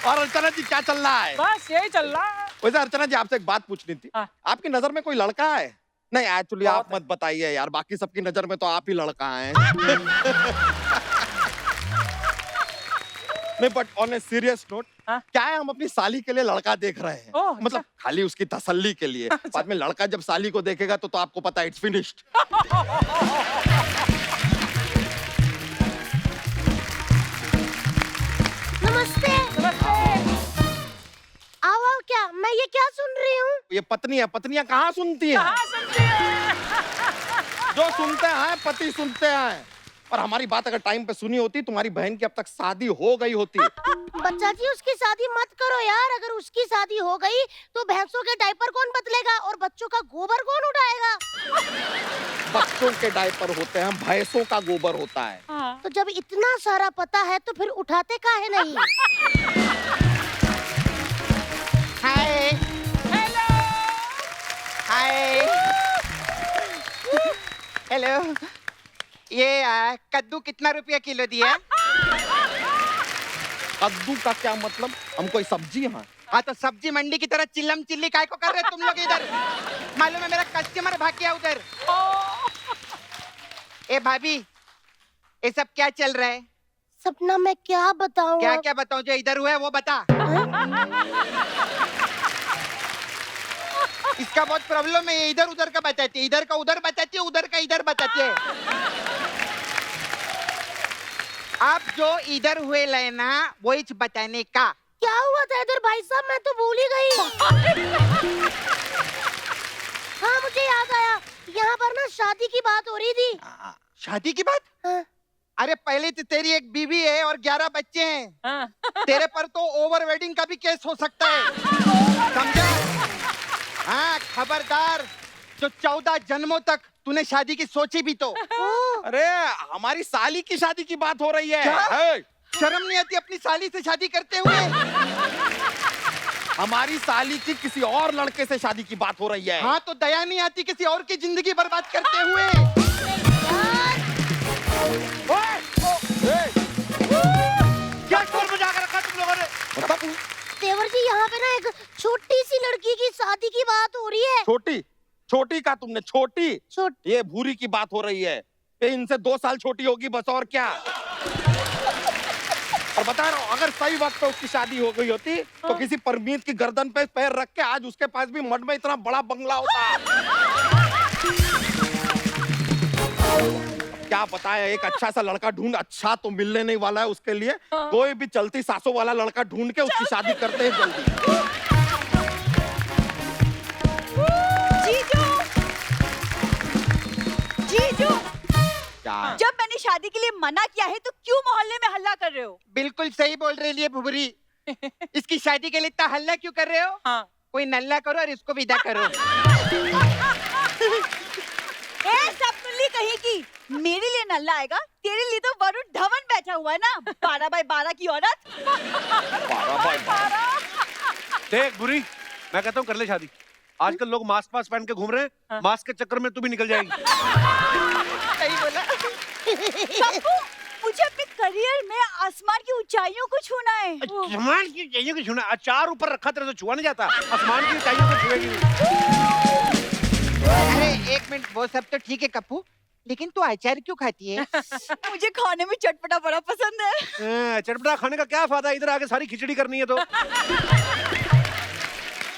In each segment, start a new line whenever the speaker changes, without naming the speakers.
और अर्चना जी क्या चल रहा है?
बस यही चल रहा है।
वैसे अर्चना जी आपसे एक बात पूछनी थी।
हाँ।
आपकी नजर में कोई लड़का है? नहीं एक्चुअली
बहुत
आप मत बताइए यार, बाकी सबकी नजर में तो आप ही लड़का हैं। नहीं but on a serious note,
हाँ?
क्या है हम अपनी साली के लिए लड़का देख रहे हैं।
ओह, अच्छा।
मतलब खाली उसकी तसल्ली के लिए। बाद में लड़का जब साली को देखेगा तो आपको पता है इट्स फिनिश्ड।
नमस्ते। आओ आओ, क्या मैं ये क्या सुन रही हूँ?
ये पत्नी है, पत्नियां कहाँ सुनती हैं?
कहाँ सुनती है?
जो सुनते हैं पति सुनते हैं। और हमारी बात अगर टाइम पे सुनी होती, तुम्हारी बहन की अब तक शादी हो गई होती।
बच्चा जी उसकी शादी मत करो यार। अगर उसकी शादी हो गई तो भैंसों के डायपर कौन बदलेगा और बच्चों का गोबर कौन उठाएगा?
बच्चों के डायपर होते हैं, भैंसों का गोबर होता है।
हाँ।
तो जब इतना सारा पता है तो फिर उठाते काहे नहीं?
Hi
hello.
हाय हेलो, ये कद्दू कितना रुपया किलो दिया?
कद्दू का क्या मतलब? हम कोई सब्जी हैं?
हाँ तो सब्जी मंडी की तरह चिल्लम चिल्ली काय को कर रहे तुम लोग इधर? मालूम है मेरा कस्टमर भाग गया उधर। ए भाभी, ये सब क्या चल रहा है?
सपना मैं क्या बताऊं?
क्या क्या बताऊं? जो इधर हुआ है वो बता। इसका बहुत प्रॉब्लम है, ये इधर उधर का बताती है, इधर का उधर बताती है, उधर का इधर बताती है। आप जो इधर हुए लेना वही बताने का।
क्या हुआ था इधर भाई साहब? मैं तो भूल ही गई। हाँ मुझे याद आया, यहाँ पर ना शादी की बात हो रही थी।
शादी की बात?
हाँ।
अरे पहले तो तेरी एक बीवी है और 11 बच्चे हैं।
हाँ।
तेरे पर तो ओवर वेडिंग का भी केस हो सकता है, समझा? हाँ खबरदार, जो 14 जन्मों तक तूने शादी की सोची भी तो।
अरे हमारी साली की शादी की बात हो रही है।
क्या?
है।
शर्म नहीं आती अपनी साली से शादी करते हुए?
हमारी साली की किसी और लड़के से शादी की बात हो रही है।
हाँ तो दया नहीं आती किसी और की जिंदगी बर्बाद करते हुए?
क्या शोर मचा कर रखा तुम लोगों ने? बता तू।
देवर जी यहाँ पे ना एक छोटी सी लड़की की शादी की बात हो रही है।
छोटी छोटी का तुमने छोटी
छोटी?
ये भूरी की बात हो रही है। ये इनसे 2 साल छोटी होगी बस, और क्या। और बता रहा हूँ, अगर सही वक्त पे उसकी शादी हो गई होती तो किसी परमीत की गर्दन पे पैर रख के आज उसके पास भी मड में इतना बड़ा बंगला होता। क्या बताया, एक अच्छा सा लड़का ढूंढ। अच्छा तो मिलने नहीं वाला है उसके लिए। कोई भी चलती सासों वाला लड़का ढूंढ के उसकी शादी करते हैं जल्दी।
जीजू, जीजू,
क्या?
जब मैंने शादी के लिए मना किया है तो क्यों मोहल्ले में हल्ला कर रहे हो?
बिल्कुल सही बोल रही है भुबरी। इसकी शादी के लिए इतना हल्ला क्यों कर रहे हो?
हाँ।
कोई नल्ला करो और इसको विदा करो।
ए सपनुल्ली कहीं की, मेरे लिए नल्ला आएगा, तेरे लिए तो वरुण धवन बैठा हुआ है ना, 12x12 की औरत।
12x12।
देख बुरी, मैं कहता हूँ कर ले शादी। आजकल लोग मास्क पास पहन के घूम रहे हैं।
हाँ।
मास्क के चक्कर में तू भी निकल जाएगी।
सही बोला।
पप्पू, मुझे अपने करियर में आसमान की ऊंचाइयों को छूना है।
आसमान की ऊंचाइयों को छूना? अचार ऊपर रखा तेरे से छुआ नहीं जाता। आसमान की ऊंचाइयों को छुएगी।
अरे एक मिनट, वो सब तो ठीक है कप्पू, लेकिन तू अचार क्यों खाती है?
मुझे खाने में चटपटा बड़ा पसंद है।
चटपटा खाने का क्या फायदा, इधर आके सारी खिचड़ी करनी है तो।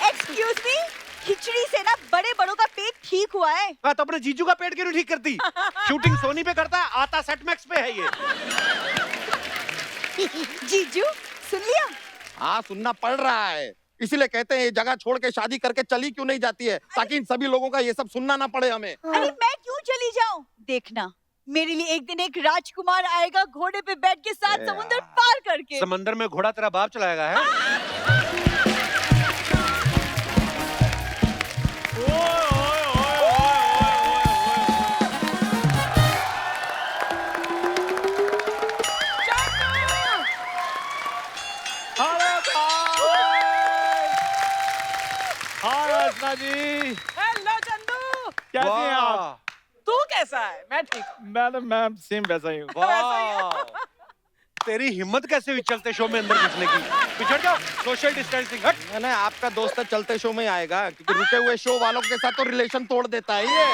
एक्सक्यूज मी, खिचड़ी से ना बड़े बड़ों का पेट ठीक हुआ है।
हाँ तो अपने जीजू का पेट क्यों नहीं ठीक करती? शूटिंग सोनी पे करता है, आता सेट मैक्स पे है ये।
जीजू सुन लिया?
हाँ सुनना पड़ रहा है, इसीलिए कहते हैं ये जगह छोड़ के शादी करके चली क्यों नहीं जाती है, ताकि इन सभी लोगों का ये सब सुनना ना पड़े हमें।
अरे मैं क्यों चली जाऊं? देखना, मेरे लिए एक दिन एक राजकुमार आएगा घोड़े पे बैठ के साथ समुद्र पार करके।
समंदर में घोड़ा तेरा बाप चलाएगा है?
जी
हेलो चंदू,
कैसी हैं आप?
तू कैसा है? मैं ठीक हूँ।
मैं सेम वैसा ही हूँ।
वैसा ही है।
तेरी हिम्मत कैसे हुई चलते शो में अंदर घुसने की? पिछड़ जाओ, सोशल डिस्टेंसिंग। हट।
नहीं आपका दोस्त चलते शो में आएगा क्योंकि रुके हुए शो वालों के साथ तो रिलेशन तोड़ देता है ये।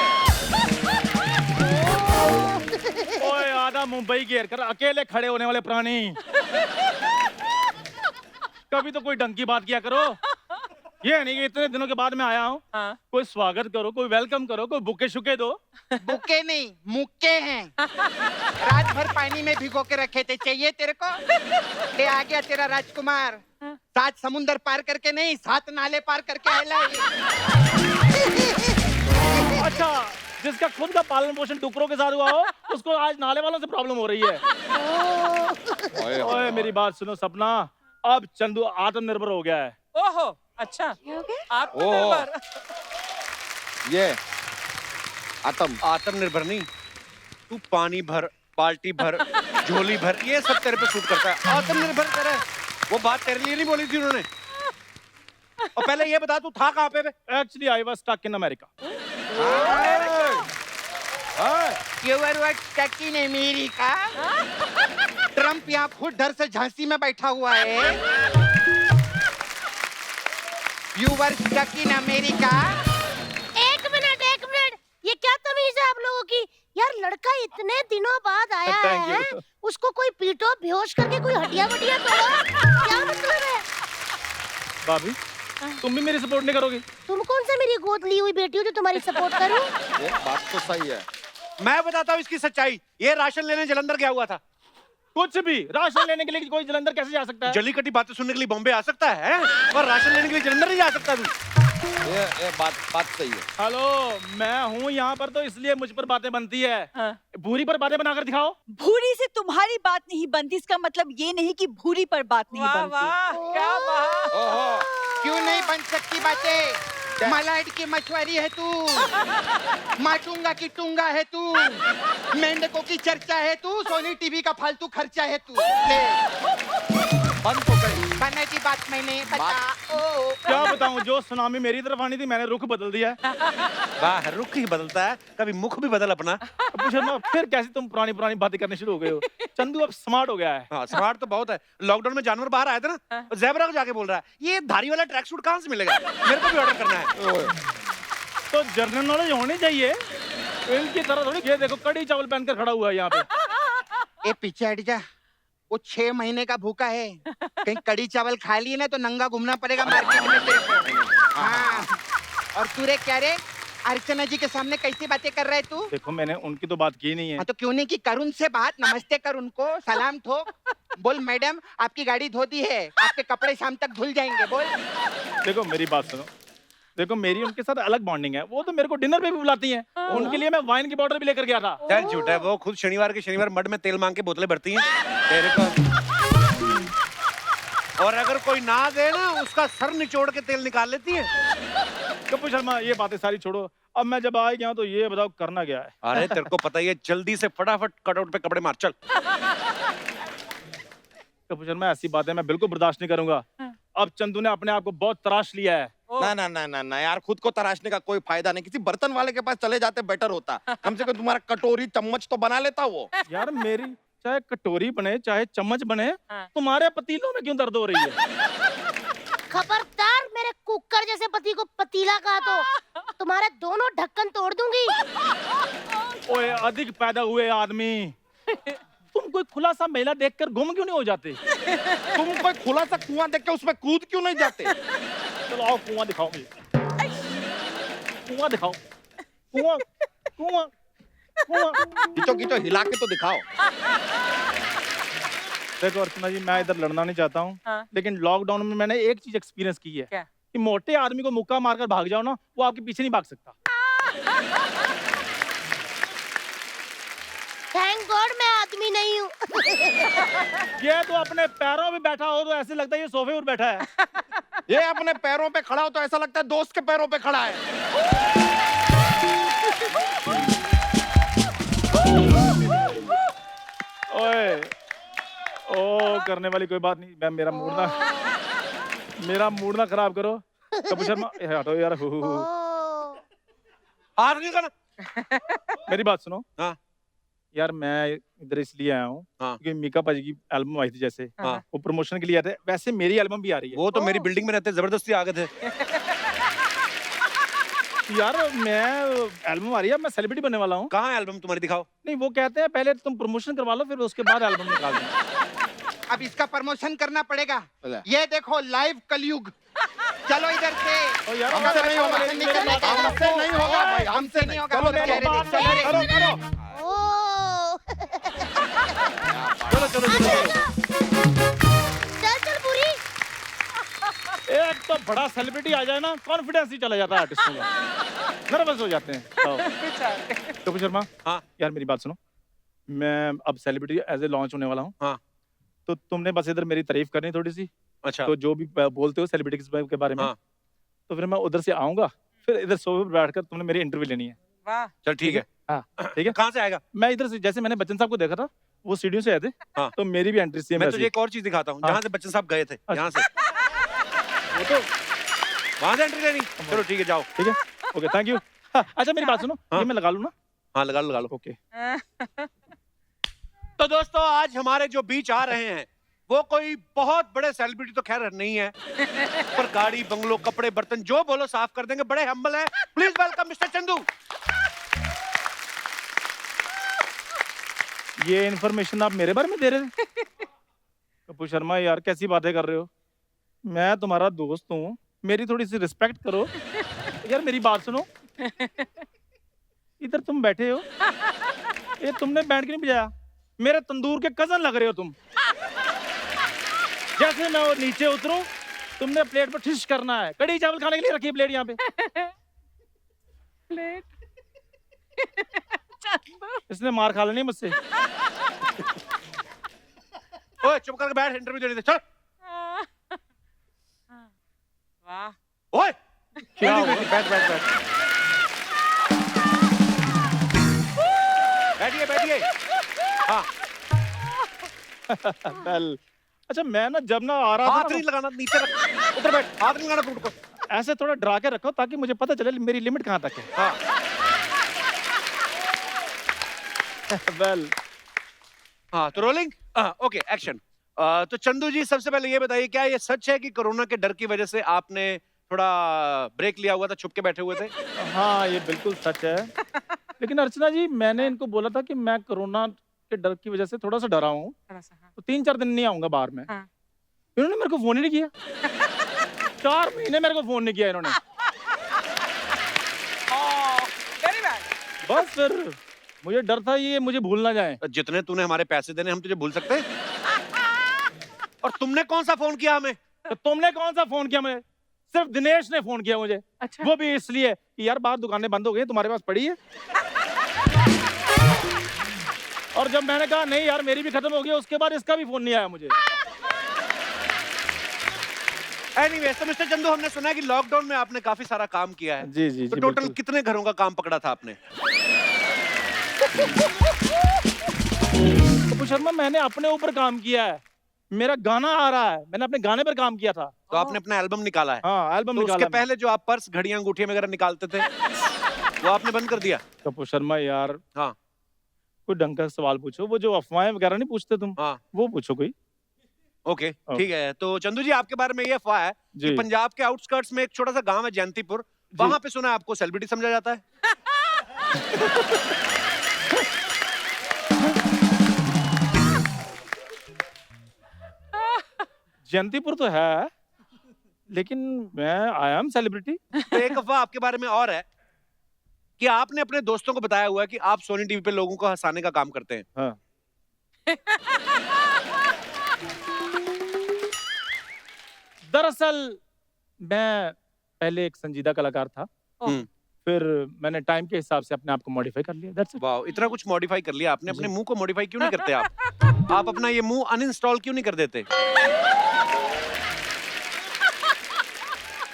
ओए आधा मुंबई घेर कर अकेले खड़े होने वाले प्राणी, कभी तो कोई ढंग की बात किया करो। ये नहीं कि इतने दिनों के बाद मैं आया हूँ,
हाँ।
कोई स्वागत करो, कोई वेलकम करो, कोई बुके शुके दो।
बुके नहीं, मुक्के हैं। रात भर पानी में भिगो के रखे थे, चाहिए तेरे को? ले आ गया तेरा राजकुमार। 7 समुंदर पार करके नहीं, 7 नाले पार करके आया है।
अच्छा, जिसका खुद का पालन पोषण डुकरों के साथ हुआ हो, उसको आज नाले वालों से प्रॉब्लम हो रही है। ओए मेरी बात सुनो सपना, अब चंदू आत्मनिर्भर हो गया है।
ओहो, अच्छा। आत्मनिर्भर।
ये
आत्मनिर्भर नहीं, तू पानी भर, बाल्टी भर, झोली भर, ये सब तेरे पे सूट करता है। आत्मनिर्भर करे, वो बात तेरे लिए नहीं बोली थी उन्होंने। और पहले ये बता, तू था कहाँ पे?
Actually I was stuck in America.
You were stuck in America? Trump यहाँ खुद डर से झांसी में बैठा हुआ है। You were stuck in America?
एक मिनट, ये क्या तमीज है आप लोगों की? यार लड़का इतने दिनों बाद आया
Thank you.
है, उसको कोई पीटो, बेहोश करके कोई हड्डियां वड्डियां तोड़ो, क्या मतलब है?
भाभी, तुम भी मेरी सपोर्ट नहीं करोगी?
तुम कौन सा मेरी गोद ली हुई बेटी हो जो तुम्हारी सपोर्ट करूं?
ये बात तो सही है।
मैं बताता हूँ इसकी सच्चाई। ये राशन लेने जलंधर गया हुआ था।
कुछ भी, राशन लेने के लिए कोई जलंधर कैसे जा सकता है?
जली कटी बातें सुनने के लिए बॉम्बे आ सकता है, और राशन लेने के लिए जलंधर नहीं जा सकता तू।
ये बात सही है।
हेलो, मैं हूँ यहाँ पर तो इसलिए मुझ पर बातें बनती है।
हाँ।
भूरी पर बातें बनाकर दिखाओ।
भूरी से तुम्हारी बात नहीं बनती, इसका मतलब ये नहीं कि भूरी पर बात नहीं
वाह
बनती।
वाह, क्या बात।
ओहो,
क्यों नहीं बन सकती बातें? मलाइड की मछुआरी है तू, माटूंगा की टूंगा है तू, मेंढकों की चर्चा है तू, सोनी टीवी का फालतू खर्चा है तू। ले
बंद तो गई।
बनने की बात मैंने बता। ओ
क्या बताऊँ, जो सुनामी मेरी तरफ आनी थी मैंने रुख बदल दिया है।
वाह, रुख ही बदलता है, कभी मुख भी बदल अपना।
अब शर्मा, फिर कैसे तुम पुरानी बातें करने शुरू हो गए हो? चंदू अब स्मार्ट हो गया है।
हाँ, स्मार्ट तो बहुत है। लॉकडाउन में जानवर बाहर आए थे ना, ज़ेबरा को जाके बोल रहा है ये धारी वाला ट्रैक सूट कहाँ से मिलेगा, मेरे को भी ऑर्डर करना है।
तो जनरल नॉलेज होनी चाहिए इनकी तरह थोड़ी। ये देखो, कड़ी चावल पहनकर खड़ा हुआ है यहाँ पे।
ए पीछे हट जा, वो 6 महीने का भूखा है, कहीं कड़ी चावल खा लिए ना तो नंगा घूमना पड़ेगा मार्केट में तेरे को। हाँ, और तू रे क्या रे, अर्चना जी के सामने कैसी बातें कर रहा है तू?
देखो, मैंने उनकी तो बात की नहीं है।
हाँ तो क्यों नहीं की? करुण से बात, नमस्ते कर उनको, सलाम ठोक, बोल मैडम आपकी गाड़ी धो दी है, आपके कपड़े शाम तक धुल जाएंगे, बोल।
देखो मेरी बात सुनो, देखो मेरी उनके साथ अलग बॉन्डिंग है। वो तो मेरे को डिनर पे भी बुलाती हैं। उनके लिए मैं वाइन की बॉटल भी लेकर गया था।
चल झूठा है, वो खुद शनिवार के शनिवार मड में तेल मांग के बोतलें भरती हैं तेरे को। और अगर कोई ना दे ना, उसका सर निचोड़ के तेल निकाल लेती है।
कपूर शर्मा, ये बातें सारी छोड़ो। अब मैं जब आ गया तो ये बताओ करना क्या है?
अरे तेरे को पता ही है, जल्दी से फटाफट कटआउट पे कपड़े मार, चल।
कपूर शर्मा, ऐसी बातें मैं बिल्कुल बर्दाश्त नहीं करूंगा। अब चंदू ने अपने आप को बहुत तराश लिया है।
ना यार, खुद को तराशने का कोई फायदा नहीं। किसी बर्तन वाले के पास चले जाते बेटर होता। कम से कम तुम्हारा कटोरी चम्मच तो बना लेता वो।
यार मेरी चाहे कटोरी बने चाहे चम्मच बने, तुम्हारे पतीलों में क्यों दर्द हो रही है?
खबरदार मेरे कुकर जैसे पति को पतीला कहा तो तुम्हारे दोनों ढक्कन तोड़ दूंगी।
ओए अधिक पैदा हुए आदमी, तुम कोई खुला सा मेला देखकर गुम क्यों नहीं हो जाते?
तुम कोई खुला सा कुआं देख के उसमें कूद क्यों नहीं जाते?
चलो आओ, कुआं दिखाओ मुझे। कुआं दिखाओ, कुआं कुआं कुआं।
खींचो हिला के तो दिखाओ।
देखो अर्चना जी, मैं इधर लड़ना नहीं चाहता हूँ,
हाँ।
लेकिन लॉकडाउन में मैंने एक चीज एक्सपीरियंस की है।
क्या?
कि मोटे आदमी को मुक्का मारकर भाग जाओ ना, वो आपके पीछे नहीं भाग सकता।
थैंक गॉड मैं आदमी नहीं हूँ।
ये तो अपने पैरों पे बैठा हो तो ऐसे लगता है ये सोफे पर बैठा है।
ये अपने पैरों पे खड़ा हो तो ऐसा लगता है दोस्त के पैरों पे खड़ा है।
ओए, ओ करने वाली कोई बात नहीं। मैं मेरा मूड ना खराब करो। कपूर शर्मा, हटो यार।
हाथ नहीं करना।
मेरी बात सुनो।
हाँ।
यार मैं इधर इसलिए आया हूँ
हाँ।
क्योंकि मीका पाजी की एल्बम आई थी जैसे
हाँ।
वो प्रमोशन के लिए आए थे, वैसे मेरी एल्बम भी आ रही है।
वो तो मेरी बिल्डिंग में रहते जबरदस्ती आ गए थे।
यार मैं एल्बम आ रही है, मैं सेलिब्रिटी बनने वाला हूँ।
कहाँ एल्बम तुम्हारी दिखाओ।
नहीं वो कहते हैं पहले तुम प्रमोशन करवा लो फिर उसके बाद एल्बम निकाल दो।
अब इसका प्रमोशन करना पड़ेगा।
बोला।
ये देखो लाइव कलयुग। चलो इधर से।
और यार
इसका
हमसे नहीं होगा,
प्रमोशन निकलने का
हमसे नहीं होगा भाई, हमसे
नहीं
नहीं।
होगा।
चलो
चलो,
करो,
चलो, चलो,
करो, करो।
ओ
चलो चलो चलो।
चल चल पूरी।
एक तो बड़ा सेलिब्रिटी आ जाए ना, कॉन्फिडेंस ही चला जाता है आर्टिस्टों का, नर्वस हो जाते हैं। कपिल शर्मा,
हाँ।
यार मेरी बात सुनो, मैं अब सेलिब्रिटी एज ए लॉन्च होने वाला हूँ।
हाँ।
तो तुमने बस इधर मेरी तारीफ करनी थोड़ी सी,
अच्छा।
तो जो भी बोलते हो सेलिब्रिटी के बारे में,
हाँ।
तो फिर मैं उधर से आऊंगा, फिर इधर सोफे पर बैठकर तुमने मेरी इंटरव्यू लेनी है।
वाह
चल ठीक है।
हाँ ठीक है।
कहाँ से आएगा?
मैं इधर से, जैसे मैंने बच्चन साहब को देखा था वो सीढ़ियों से आए थे,
हाँ।
तो मेरी भी एंट्री सेम
मैं
ऐसी।
तुझे एक और चीज दिखाता हूँ,
हाँ।
जहाँ से बच्चन साहब गए थे, यहाँ से
वो तो
वहां से एंट्री लेनी। चलो ठीक है, जाओ।
ठीक है, ओके थैंक यू। अच्छा मेरी बात सुनो,
हाँ।
ये मैं लगा लूँ ना?
हाँ लगा लो, लगा लो।
ओके।
तो दोस्तों आज हमारे जो बीच आ रहे हैं वो कोई बहुत बड़े सेलिब्रिटी तो खैर नहीं है, पर गाड़ी बंगलो कपड़े बर्तन जो बोलो साफ कर देंगे, बड़े हम्बल है। Please welcome mister Chandu.
ये इन्फॉर्मेशन आप मेरे बारे में दे रहे थे? कपूर शर्मा यार कैसी बातें कर रहे हो, मैं तुम्हारा दोस्त हूँ, मेरी थोड़ी सी रिस्पेक्ट करो। यार मेरी बात सुनो, इधर तुम बैठे हो, ये तुमने बैंड क्यों नहीं बजाया? मेरे तंदूर के कजन लग रहे हो तुम। जैसे मैं वो नीचे उतरूं तुमने प्लेट पर ठिश करना है। कड़ी चावल खाने के लिए रखी है प्लेट यहाँ पे।
प्लेट
इसने मार खा लेनी मुझसे।
ओए चुप करके बैठ, इंटरव्यू देने दे। चल।
वाह
ओए
क्या हुआ?
बैठ बैठ बैठ। बैठिए बैठिए। हाँ
वेल, अच्छा मैं ना जब ना आ रहा
हाथ
था
नहीं लगाना, नीचे रख। उधर बैठ, हाथ नहीं लगाना फ्रूट को।
ऐसे थोड़ा डरा के रखो ताकि मुझे पता चले मेरी लिमिट कहाँ तक है।
हाँ
वेल
हाँ तो रोलिंग। Okay action. तो चंदू जी सबसे पहले ये बताइए, क्या ये सच है कि कोरोना के डर की वजह से आपने थोड़ा ब्रेक लिया हुआ था, छुप के बैठे हुए थे?
हाँ ये बिल्कुल सच है। लेकिन अर्चना जी मैंने इनको बोला था कि मैं कोरोना के डर की वजह से थोड़ा सा डरा हूँ,
थोड़ा सा हाँ।
तो 3-4 दिन नहीं आऊंगा बाहर में।
हाँ।
इन्होंने मेरे को फोन ही नहीं किया। 4 महीने मेरे को फोन नहीं किया इन्होंने।
Very bad.
बस फिर मुझे डर था ये मुझे भूल ना जाए।
जितने तूने हमारे पैसे देने हम तुझे भूल सकते हैं? और तुमने कौन सा फोन किया हमें?
तो तुमने कौन सा फोन किया मुझे? सिर्फ दिनेश ने फोन किया मुझे।
अच्छा
वो भी इसलिए कि यार बाहर दुकानें बंद हो गई, तुम्हारे पास पड़ी है। और जब मैंने कहा नहीं यार मेरी भी खत्म हो गई, उसके बाद इसका भी फोन नहीं आया मुझे।
एनीवेज तो मिस्टर चंदू हमने सुना है कि लॉकडाउन में आपने काफी सारा काम किया है।
जी जी
तो
जी
टोटल
बिल्कुल।
कितने घरों का काम पकड़ा था आपने?
कपूर शर्मा मैंने अपने ऊपर काम किया है, मेरा गाना आ रहा है, मैंने अपने गाने पर काम किया था।
तो आपने अपना एल्बम निकाला है?
हाँ एल्बम
तो
निकाला
उसके
मैंने।
पहले जो आप पर्स घड़ियां अंगूठियां वगैरह निकालते थे वो आपने बंद कर दिया?
कपूर शर्मा यार
हाँ।
कोई ढंग का सवाल पूछो, वो जो अफवाहें वगैरह नहीं पूछते तुम,
हाँ
वो पूछो कोई।
ओके ठीक है। तो चंदू जी आपके बारे में ये अफवाह है कि
जी
पंजाब के आउटस्कर्ट्स में एक छोटा सा गांव है जयंतीपुर, वहां पे सुना है आपको सेलिब्रिटी समझा जाता है?
जयंतीपुर तो है, लेकिन मैं आई एम सेलिब्रिटी।
तो एक अफवाह आपके बारे में और है कि आपने अपने दोस्तों को बताया हुआ है कि आप सोनी टीवी पे लोगों को हंसाने का काम करते हैं।
हाँ दरअसल मैं पहले एक संजीदा कलाकार था,
हम्म।
फिर मैंने टाइम के हिसाब से अपने आप को मॉडिफाई कर लिया। That's it।
वाह, इतना कुछ मॉडिफाई कर लिया आपने। अपने
जी।
मुंह को मॉडिफाई क्यों नहीं करते आप? आप अपना ये मुंह अनइंस्टॉल क्यों नहीं कर देते?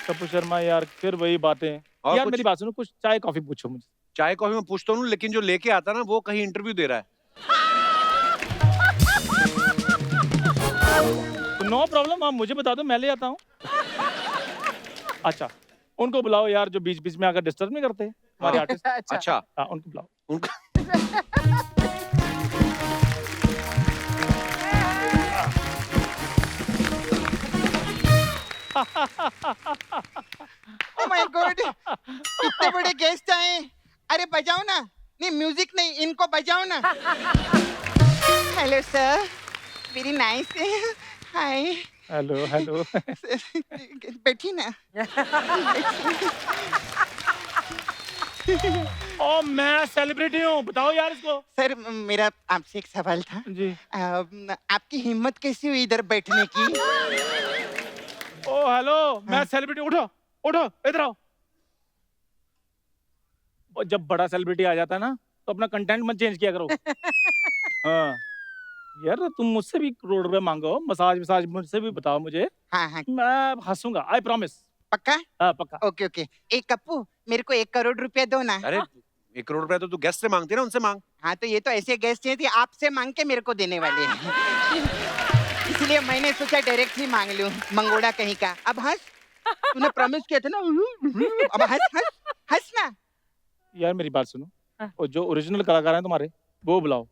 कपूर शर्मा यार फिर वही बातें।
और
यार
कुछ?
मेरी बात सुनो, कुछ चाय कॉफी पूछो मुझे।
चाय कॉफी में पूछता हूँ, लेकिन जो लेके आता ना वो कहीं इंटरव्यू दे रहा है।
तो नो प्रॉब्लम, आप मुझे बता दो मैं ले आता हूँ। अच्छा उनको बुलाओ यार जो बीच बीच में आकर डिस्टर्ब नहीं करते हमारे
हाँ।
आर्टिस्ट।
अच्छा
हाँ उनको बुलाओ।
उनको
ओ माय गॉड, इतने बड़े गेस्ट आए। अरे बजाओ ना। नहीं म्यूजिक नहीं, इनको बजाओ ना। Hello sir, very nice. Hi.
Hello hello.
बैठी ना।
ओ मैं सेलिब्रिटी हूँ, बताओ यार इसको।
सर मेरा आपसे एक सवाल था।
जी।
आपकी हिम्मत कैसी हुई इधर बैठने की?
ओ हेलो, मैं सेलिब्रिटी। उठो उठो, इधर आओ। और जब बड़ा सेलिब्रिटी आ जाता है ना, तो अपना कंटेंट मत चेंज किया करो। हाँ यार, तुम मुझसे भी करोड़ रुपए मांगो, मसाज मसाज मुझसे भी बताओ मुझे,
हाँ हाँ,
मैं हंसूंगा, आई प्रॉमिस।
पक्का?
हाँ पक्का।
Okay okay. एक कप्पू, मेरे को 1 करोड़ रुपया दो ना।
अरे 1 करोड़ रुपया तो तू गेस्ट से मांगती है ना, उनसे मांग।
हाँ तो ये तो ऐसे गेस्ट हैं, आपसे मांग के मेरे को देने वाले हैं। इसलिए मैंने सोचा डायरेक्ट ही मांग लूं, मंगोड़ा कहीं का। अब हंस, तूने प्रॉमिस किया था ना। अब हंस हंस हंस ना।
यार मेरी बात सुनो, और जो ओरिजिनल कलाकार हैं तुम्हारे, वो बुलाओ।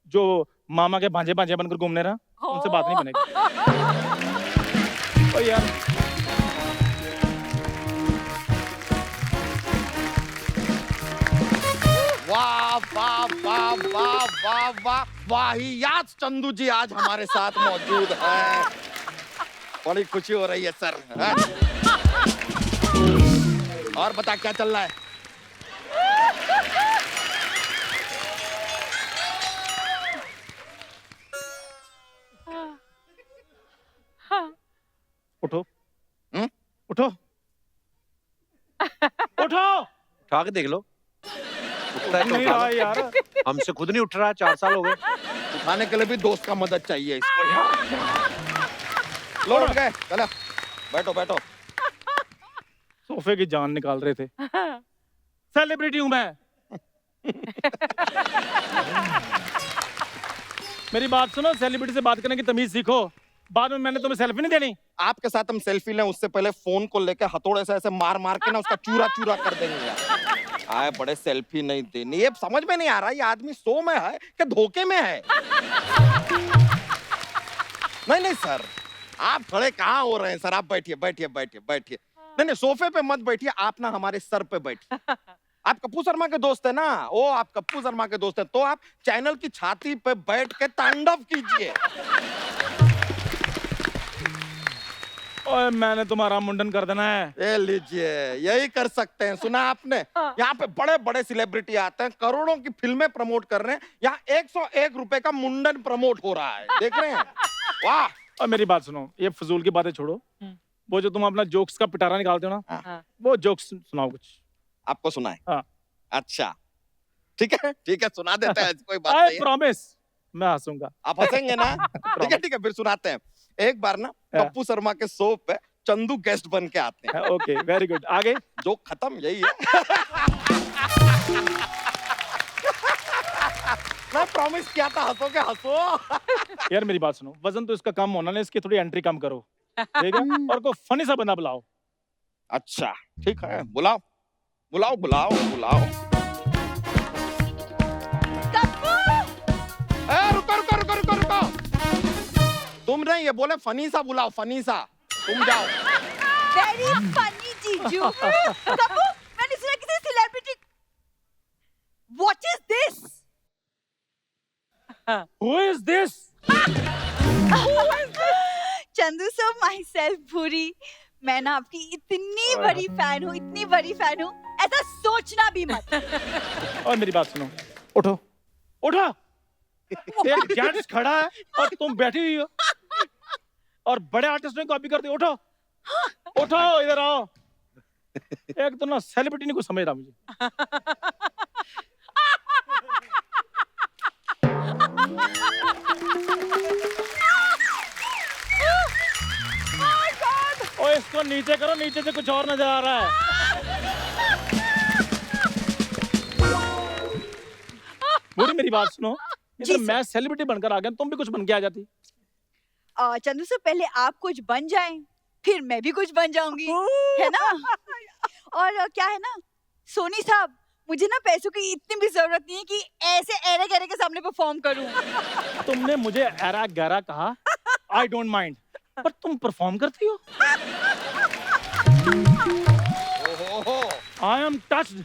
जो मामा के भांजे भांजे बनकर घूमने रहा, उनसे बात नहीं बनेगी। ओ यार
वाह वाह वाह वाह वाह वाह, वाहियात चंदू जी आज हमारे साथ मौजूद है। बड़ी खुशी हो रही है सर। हैं? और बता क्या चल रहा है?
उठो।
हम्म?
उठो। उठो।
उठा के देख लो, उठता है तो
नहीं
उठा
रहा
लो।
यार।
हमसे खुद नहीं उठ रहा, 4 साल हो गए।
उठाने के लिए भी दोस्त का मदद चाहिए इसको यार। लो उठ गए, चलो बैठो बैठो।
सोफे की जान निकाल रहे थे। सेलिब्रिटी हूं मैं। मेरी बात सुनो, सेलिब्रिटी से बात करने की तमीज सीखो। बाद में मैंने तुम्हें सेल्फी नहीं देनी।
आपके साथ हम सेल्फी लें उससे पहले फोन को लेके हथौड़े से ऐसे मार मार के ना उसका चूरा चूरा कर देंगे यार। आए बड़े सेल्फी नहीं देनी, ये समझ में नहीं आ रहा ये आदमी सो में है कि धोखे में है। नहीं नहीं सर, आप खड़े कहाँ हो रहे हैं सर? आप बैठिए बैठिए बैठिए बैठिए। नहीं नहीं सोफे पे मत बैठिए, आप ना हमारे सर पे बैठिए। आप कप्पू शर्मा के दोस्त है ना? ओ आप कप्पू शर्मा के दोस्त है तो आप चैनल की छाती पे बैठ के तांडव कीजिए।
ओए मैंने तुम्हारा मुंडन कर देना है।
ये लीजिए, यही कर सकते हैं। सुना आपने? यहाँ पे बड़े बड़े सेलिब्रिटी आते हैं, करोड़ों की फिल्में प्रमोट कर रहे हैं, यहाँ 101 रुपए का मुंडन प्रमोट हो रहा है। देख रहे हैं? वाह।
और मेरी बात सुनो, ये फजूल की बातें छोड़ो। वो जो तुम अपना जोक्स का पिटारा निकालते हो ना,
हाँ।
वो जोक्स सुनाओ कुछ।
आपको सुनाए?
हाँ।
अच्छा ठीक है सुना देते हैं, कोई बात
आई
नहीं है।
प्रॉमिस, मैं हंसूंगा।
आप हंसेंगे ना? ठीक है फिर सुनाते हैं। एक बार ना
हाँ।
कप्पू शर्मा के शो पे चंदू गेस्ट बन के आते हैं।
ओके वेरी गुड, आगे।
जोक खत्म, यही है। मैं प्रॉमिस किया था हंसोगे, हंसो।
यार मेरी बात सुनो, वजन तो इसका कम होना है, इसकी थोड़ी एंट्री कम करो, ठीक है? और कोई फनी सा बंदा बुलाओ।
अच्छा ठीक है, बुलाओ बुलाओ बुलाओ बुलाओ। रुको रुको रुको रुको रुको, तुम नहीं, ये बोले फनी सा बुलाओ, फनी सा। तुम जाओ।
वेरी फनी जीजू। कप्पू, मैंने सुना किसी celebrity. What is this?
Who is this?
Chandu sir, my self भूरी। मैं ना आपकी इतनी बड़ी फैन हूँ, इतनी बड़ी फैन हूँ, ऐसा सोचना भी मत।
और मेरी बात सुनो, उठो उठो। एक जेंट्स खड़ा है और तुम बैठी हुई हो, और बड़े आर्टिस्ट ने कॉपी करते। उठो उठो, इधर आओ। एक तो ना सेलिब्रिटी नहीं कुछ समझ रहा मुझे। ओ इसको नीचे करो, नीचे से कुछ और नजर आ रहा है। बोली मेरी बात सुनो,
जी
इधर
सर।
मैं सेलिब्रिटी बनकर आ गया, तुम भी कुछ बन के आ जाती।
चंदू सर, पहले आप कुछ बन जाएं, फिर मैं भी कुछ बन जाऊंगी, है ना? और क्या है ना, सोनी साहब, मुझे ना पैसों की इतनी भी जरूरत नहीं है कि ऐसे एरे गहरे के सामने परफॉर्म करूं।
तुमने मुझे एरा गहरा कहा, आई डोंट माइंड, पर तुम परफॉर्म करती हो?
ओहो
I am touched.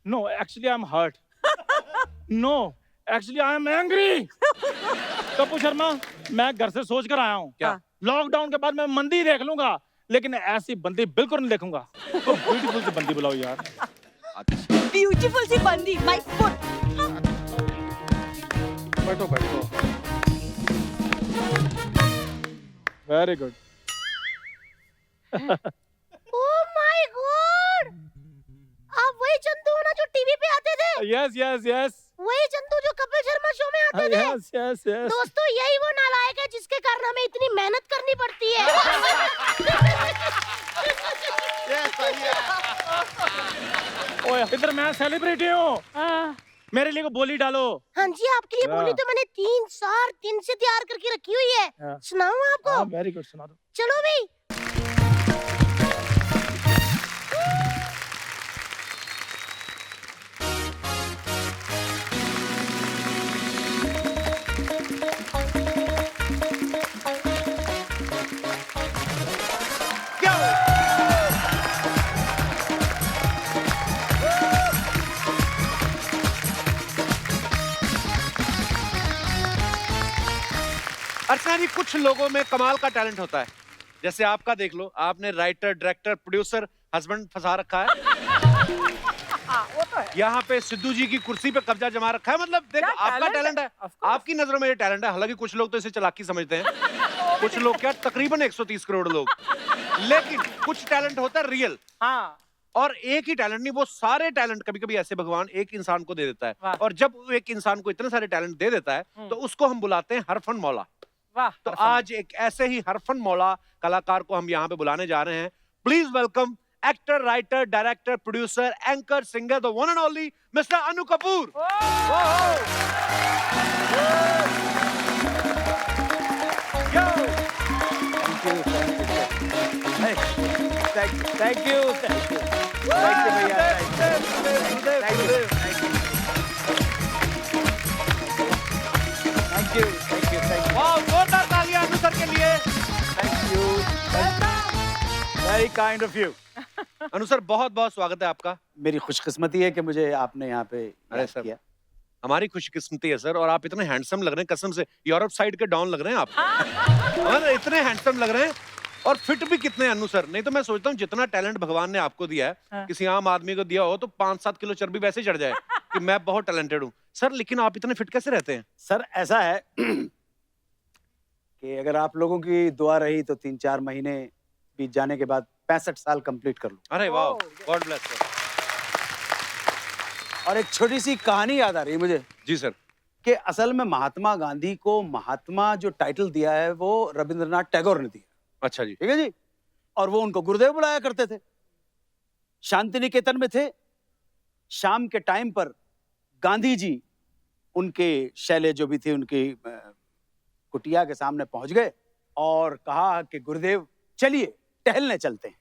No, actually I'm hurt. No, actually I am angry. Kapoor Sharma, मैं घर से सोच कर आया हूँ।
क्या?
लॉकडाउन के बाद मैं मंदी देख लूंगा, लेकिन ऐसी बंदी बिल्कुल नहीं देखूंगा। तो ब्यूटीफुल सी बंदी बुलाओ यार।
ब्यूटीफुल सी बंदी, माय फुट।
बैठो बैठो। Very good.
Oh my God, आप वही चंदू हो ना जो टीवी पे आते थे?
यस यस यस
वही चंदू जो कपिल शर्मा शो में आते थे?
Yes yes yes.
दोस्तों, यही वो नालायक है जिसके कारण हमें इतनी मेहनत करनी पड़ती है।
ओए इधर मैं सेलिब्रिटी हूँ, मेरे लिए को बोली डालो।
हाँ जी, आपके लिए बोली तो मैंने 3-4 दिन से तैयार करके रखी हुई है।
हाँ।
सुनाऊं आपको?
वेरी गुड, सुना दो।
चलो भाई।
अर्चना जी, कुछ लोगों में कमाल का टैलेंट होता है, जैसे आपका देख लो, आपने राइटर, डायरेक्टर, प्रोड्यूसर, हस्बैंड फंसा रखा है।
वो तो है।
यहाँ पे सिद्धू जी की कुर्सी पे कब्जा जमा रखा है। मतलब देखो,
क्या
आपका
talent
टैलेंट है,
Of course.
आपकी नजरों में ये टैलेंट है। हालांकि कुछ लोग तो इसे चालाकी समझते हैं, कुछ लोग क्या, तकरीबन 130 करोड़ लोग। लेकिन कुछ टैलेंट होता है रियल,
हाँ,
और एक ही टैलेंट नहीं, वो सारे टैलेंट कभी कभी ऐसे भगवान एक इंसान को दे देता है।
वाह।
और जब वो एक इंसान को इतने सारे टैलेंट दे देता है, तो उसको हम बुलाते हैं हरफन मौला।
वाह।
तो आज एक ऐसे ही हरफन मौला कलाकार को हम यहाँ पे बुलाने जा रहे हैं। Please welcome actor, writer, director, producer, anchor, singer, the one and only mister Anu Kapoor.
Thank you
वाह, जोरदार तालियां अनु सर के लिए।
Very kind of you.
Anu sir, बहुत बहुत स्वागत है आपका।
मेरी खुशकिस्मती है कि मुझे आपने यहाँ पे
अरे
याद
सर,
किया।
हमारी खुशकिस्मती है सर, और आप इतने हैंडसम लग रहे हैं, कसम से यूरोप साइड के डॉन लग रहे हैं आप। और इतने हैंडसम लग रहे हैं, और फिट भी कितने अनु सर। नहीं तो मैं सोचता हूँ जितना टैलेंट भगवान ने आपको दिया है,
हाँ।
किसी आम आदमी को दिया हो तो 5-7 किलो चर्बी वैसे ही चढ़ जाए कि मैं बहुत टैलेंटेड हूँ सर। लेकिन आप इतने फिट कैसे रहते हैं?
सर ऐसा है कि अगर आप लोगों की दुआ रही तो 3-4 महीने बीत जाने के बाद 65 साल कंप्लीट कर लूं।
अरे वाह,
Oh,
गॉड ब्लेस सर।
और एक छोटी सी कहानी याद आ रही है मुझे
जी सर।
कि असल में महात्मा गांधी को महात्मा जो टाइटल दिया है वो रविंद्रनाथ टैगोर ने दिया।
अच्छा जी।
ठीक है जी। और वो उनको गुरुदेव बुलाया करते थे। शांति निकेतन में थे, शाम के टाइम पर गांधी जी उनके शैले जो भी थे उनकी कुटिया के सामने पहुंच गए और कहा कि गुरुदेव चलिए टहलने चलते हैं।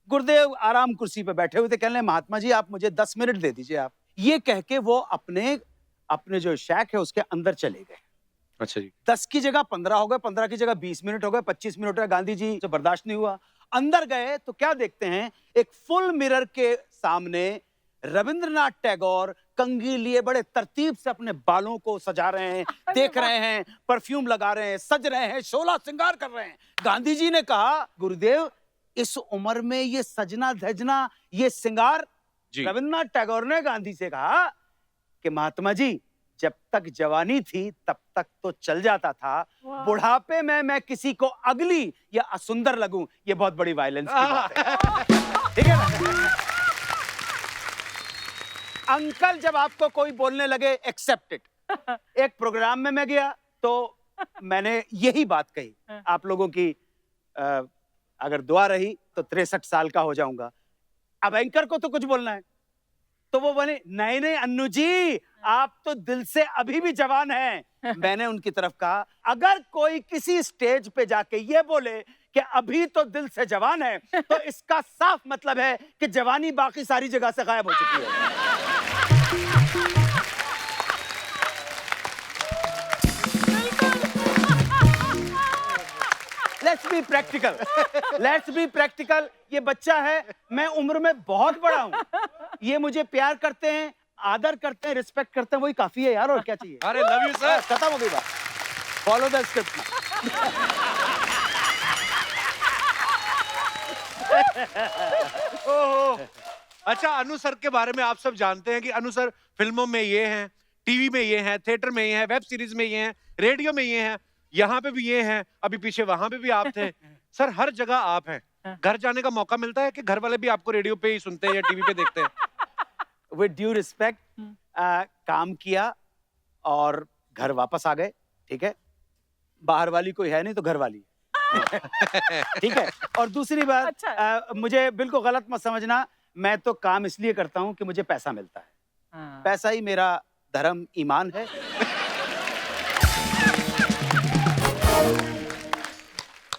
गुरुदेव आराम कुर्सी पे बैठे हुए थे, कहने लगे महात्मा जी आप मुझे 10 मिनट दे दीजिए आप। ये कह के वो अपने जो शैक है उसके अंदर चले गए।
अच्छा जी।
10 की जगह 15 हो गए, 15 की जगह 20 मिनट हो गए, 25 मिनट हो गए। गांधी जी से बर्दाश्त नहीं हुआ, अंदर गए तो क्या देखते हैं, एक फुल मिरर के सामने रविंद्रनाथ टैगोर कंघी लिए बड़े तरतीब से अपने बालों को सजा रहे हैं, देख रहे हैं, परफ्यूम लगा रहे हैं, सज रहे हैं, शोला श्रृंगार कर रहे हैं। गांधी जी ने कहा गुरुदेव इस उम्र में ये सजना धजना ये श्रृंगार।
जी।
रविंद्रनाथ टैगोर ने गांधी से कहा कि महात्मा जी जब तक जवानी थी तब तक तो चल जाता था, बुढ़ापे में मैं किसी को अगली या असुंदर लगूं ये बहुत बड़ी वायलेंस की बात है। ठीक है ना? अंकल जब आपको कोई बोलने लगे एक्सेप्ट इट। एक प्रोग्राम में मैं गया तो मैंने यही बात कही, आप लोगों की अगर दुआ रही तो 63 साल का हो जाऊंगा। अब एंकर को तो कुछ बोलना है, तो वो बोले नहीं नहीं अन्नू जी आप तो दिल से अभी भी जवान हैं। मैंने उनकी तरफ कहा अगर कोई किसी स्टेज पे जाके ये बोले कि अभी तो दिल से जवान है तो इसका साफ मतलब है कि जवानी बाकी सारी जगह से गायब हो चुकी है। Let's be practical, let's be practical. ये बच्चा है, मैं उम्र में बहुत बड़ा हूँ, ये मुझे प्यार करते हैं, आदर करते हैं, रिस्पेक्ट करते हैं, वही काफी है यार, और क्या चाहिए।
अरे लव यू सर।
खत्म हो गई बात, फॉलो द स्क्रिप्ट।
ओहो। अच्छा, अनु सर के बारे में आप सब जानते हैं कि अनु सर फिल्मों में ये हैं, टीवी में ये हैं, थिएटर में ये हैं, वेब सीरीज में ये हैं, रेडियो में ये हैं, यहाँ पे भी ये हैं, अभी पीछे वहां पे भी आप थे। सर हर जगह आप हैं। घर जाने का मौका मिलता है कि घर वाले भी आपको रेडियो पे ही सुनते हैं या टीवी पे देखते हैं?
विद ड्यू रिस्पेक्ट, काम किया और घर वापस आ गए, ठीक है। बाहर वाली कोई है नहीं तो घर वाली ठीक है। और दूसरी बात,
अच्छा।
मुझे बिल्कुल गलत मत समझना, मैं तो काम इसलिए करता हूँ कि मुझे पैसा मिलता है,
हाँ।
पैसा ही मेरा धर्म ईमान है।